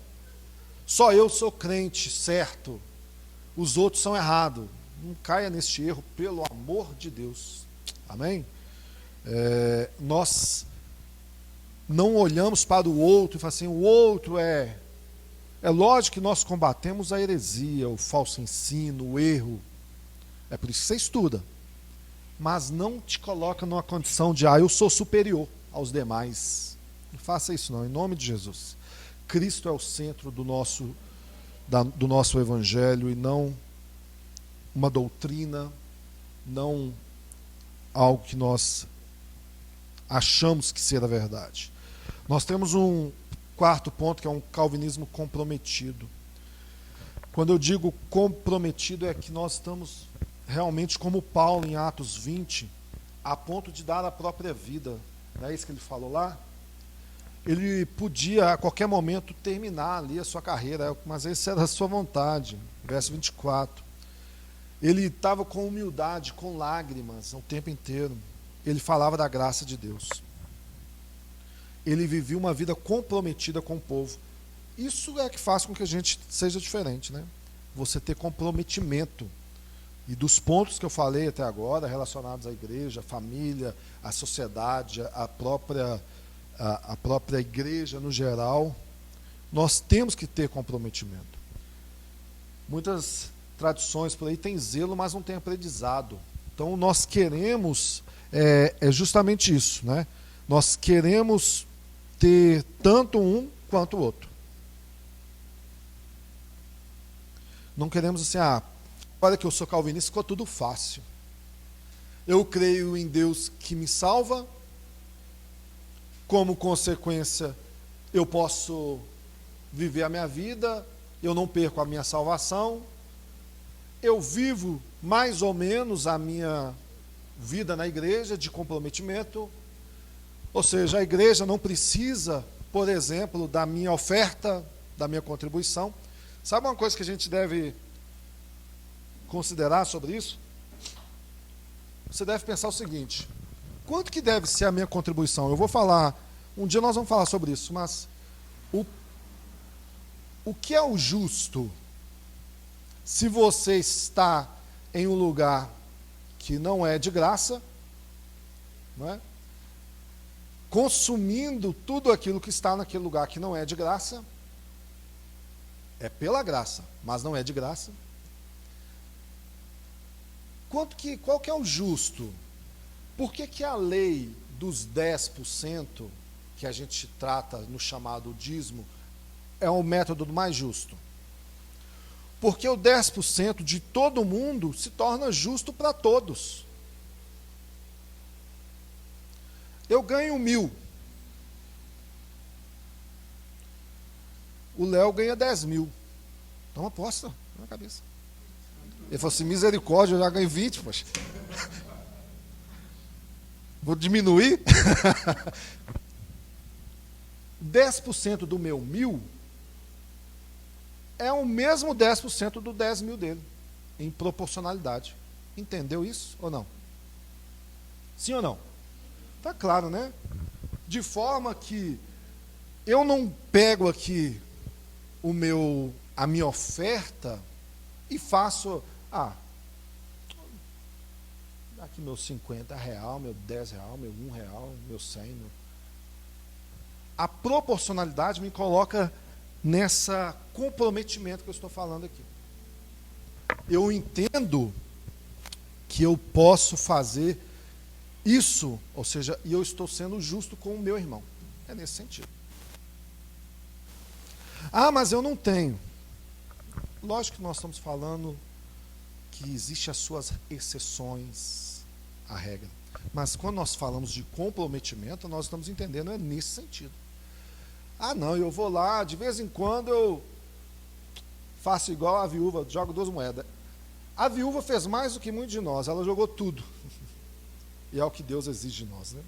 só eu sou crente, certo, os outros são errados. Não caia neste erro, pelo amor de Deus. Amém? Nós não olhamos para o outro e falamos assim, o outro é lógico que nós combatemos a heresia, o falso ensino, o erro. É por isso que você estuda. Mas não te coloca numa condição de, eu sou superior aos demais. Não faça isso não, em nome de Jesus. Cristo é o centro do nosso evangelho e não uma doutrina, não algo que nós achamos que ser a verdade. Nós temos um quarto ponto, que é um calvinismo comprometido. Quando eu digo comprometido, é que nós estamos realmente como Paulo em Atos 20, a ponto de dar a própria vida. Não é isso que ele falou lá? Ele podia a qualquer momento terminar ali a sua carreira, mas essa era a sua vontade. Verso 24. Ele estava com humildade, com lágrimas o tempo inteiro. Ele falava da graça de Deus. Ele vivia uma vida comprometida com o povo. Isso é que faz com que a gente seja diferente, né? Você ter comprometimento. E dos pontos que eu falei até agora, relacionados à igreja, à família, à sociedade, à própria igreja no geral, nós temos que ter comprometimento. Muitas tradições por aí têm zelo, mas não têm aprendizado. Então nós queremos, justamente isso, né? Nós queremos ter tanto um quanto o outro. Não queremos assim, olha que eu sou calvinista, ficou tudo fácil. Eu creio em Deus que me salva, como consequência eu posso viver a minha vida, eu não perco a minha salvação, eu vivo mais ou menos a minha vida na igreja de comprometimento, ou seja, a igreja não precisa, por exemplo, da minha oferta, da minha contribuição. Sabe uma coisa que a gente deve considerar sobre isso? Você deve pensar o seguinte: quanto que deve ser a minha contribuição? Eu vou falar, um dia nós vamos falar sobre isso, mas o que é o justo se você está em um lugar que não é de graça, não é? Consumindo tudo aquilo que está naquele lugar que não é de graça, é pela graça, mas não é de graça. Qual que é o justo? Por que a lei dos 10% que a gente trata no chamado dízimo é o método mais justo? Porque o 10% de todo mundo se torna justo para todos. Eu ganho 1.000. O Léo ganha 10.000. Então aposta na cabeça. Ele falou assim, misericórdia, eu já ganho 20, poxa. Vou diminuir? 10% do meu 1.000 é o mesmo 10% do 10.000 dele, em proporcionalidade. Entendeu isso ou não? Sim ou não? Está claro, né? De forma que eu não pego aqui a minha oferta e faço, aqui meu R$50, meu R$10, meu R$1, meu 100, a proporcionalidade me coloca nessa comprometimento que eu estou falando aqui. Eu entendo que eu posso fazer isso, ou seja, e eu estou sendo justo com o meu irmão. É nesse sentido. Ah, mas eu não tenho. Lógico que nós estamos falando que existem as suas exceções à regra. Mas quando nós falamos de comprometimento, nós estamos entendendo é nesse sentido. Ah, não, eu vou lá, de vez em quando eu faço igual a viúva, jogo 2 moedas. A viúva fez mais do que muitos de nós, ela jogou tudo. E é o que Deus exige de nós, né?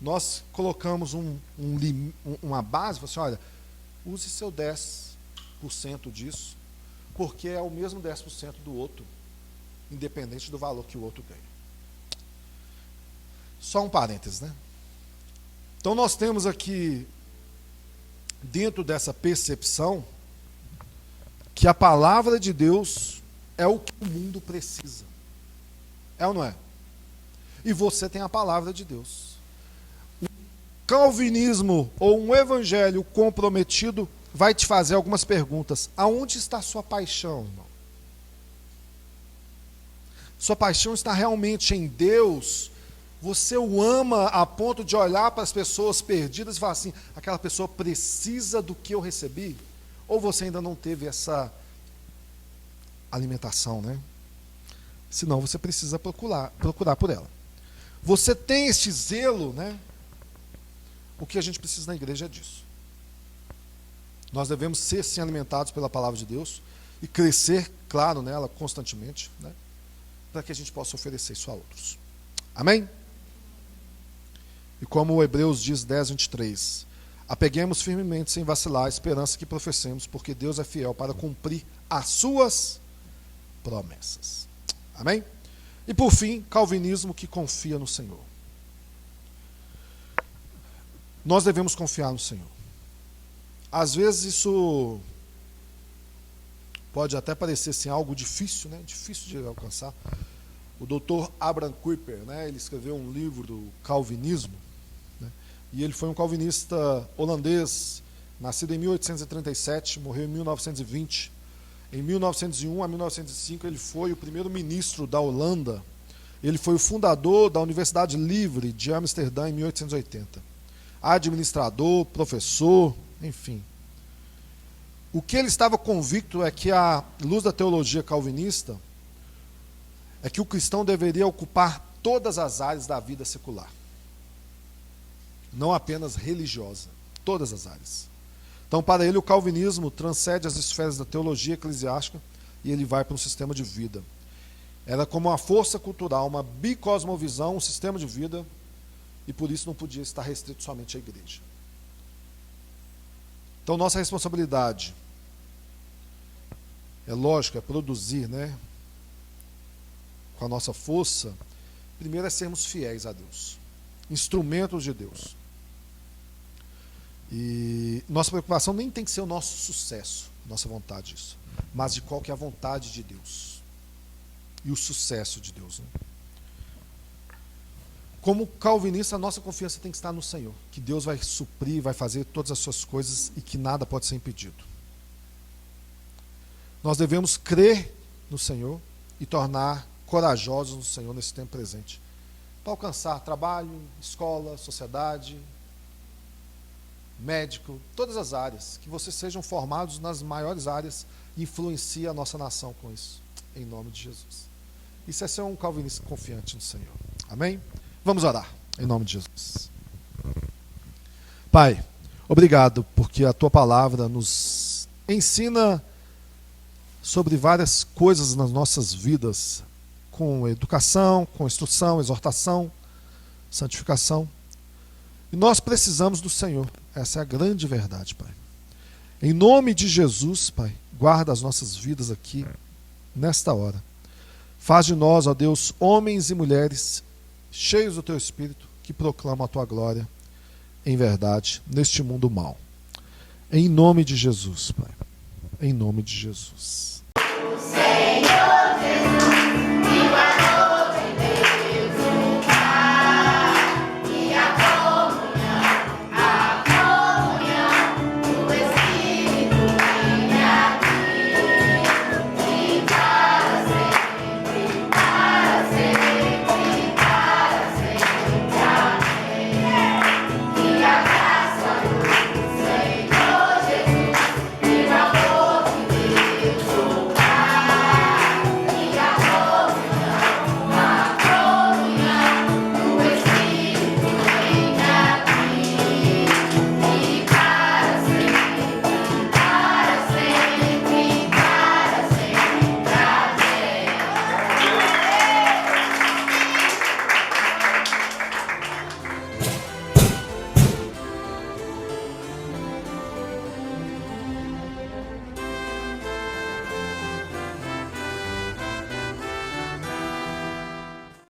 Nós colocamos uma base, assim, olha, use seu 10% disso, porque é o mesmo 10% do outro, independente do valor que o outro ganha. Só um parênteses, né? Então nós temos aqui, dentro dessa percepção, que a palavra de Deus é o que o mundo precisa. É ou não é? E você tem a palavra de Deus. O calvinismo ou um evangelho comprometido vai te fazer algumas perguntas. Aonde está a sua paixão, irmão? Sua paixão está realmente em Deus? Você o ama a ponto de olhar para as pessoas perdidas e falar assim, aquela pessoa precisa do que eu recebi? Ou você ainda não teve essa alimentação, né? Senão você precisa procurar por ela. Você tem este zelo, né? O que a gente precisa na igreja é disso. Nós devemos ser sim alimentados pela palavra de Deus e crescer, claro, nela constantemente, né? Para que a gente possa oferecer isso a outros. Amém? E como o Hebreus diz 10:23, apeguemos firmemente sem vacilar a esperança que professemos, porque Deus é fiel para cumprir as suas promessas. Amém? E por fim, calvinismo que confia no Senhor. Nós devemos confiar no Senhor. Às vezes isso pode até parecer assim, algo difícil, né? Difícil de alcançar. O Dr. Abraham Kuyper, né? Ele escreveu um livro do calvinismo, né? E ele foi um calvinista holandês, nascido em 1837, morreu em 1920. Em 1901 a 1905 ele foi o primeiro ministro da Holanda. Ele foi o fundador da Universidade Livre de Amsterdã em 1880. Administrador, professor, enfim. O que ele estava convicto é que a luz da teologia calvinista é que o cristão deveria ocupar todas as áreas da vida secular. Não apenas religiosa, todas as áreas. Então, para ele, o calvinismo transcende as esferas da teologia eclesiástica e ele vai para um sistema de vida. Era como uma força cultural, uma bicosmovisão, um sistema de vida, e por isso não podia estar restrito somente à igreja. Então, nossa responsabilidade é lógico, é produzir, né, com a nossa força. Primeiro é sermos fiéis a Deus, instrumentos de Deus. E nossa preocupação nem tem que ser o nosso sucesso, nossa vontade disso, mas de qual que é a vontade de Deus e o sucesso de Deus, né? Como calvinista, a nossa confiança tem que estar no Senhor, que Deus vai suprir, vai fazer todas as suas coisas e que nada pode ser impedido. Nós devemos crer no Senhor e tornar corajosos no Senhor nesse tempo presente, para alcançar trabalho, escola, sociedade, médico, todas as áreas, que vocês sejam formados nas maiores áreas e influenciem a nossa nação com isso, em nome de Jesus. Isso é ser um calvinista confiante no Senhor. Amém? Vamos orar, em nome de Jesus. Pai, obrigado, porque a Tua palavra nos ensina sobre várias coisas nas nossas vidas, com educação, com instrução, exortação, santificação. E nós precisamos do Senhor. Essa é a grande verdade, Pai. Em nome de Jesus, Pai, guarda as nossas vidas aqui, nesta hora. Faz de nós, ó Deus, homens e mulheres cheios do Teu Espírito, que proclamam a Tua glória em verdade, neste mundo mau. Em nome de Jesus, Pai. Em nome de Jesus.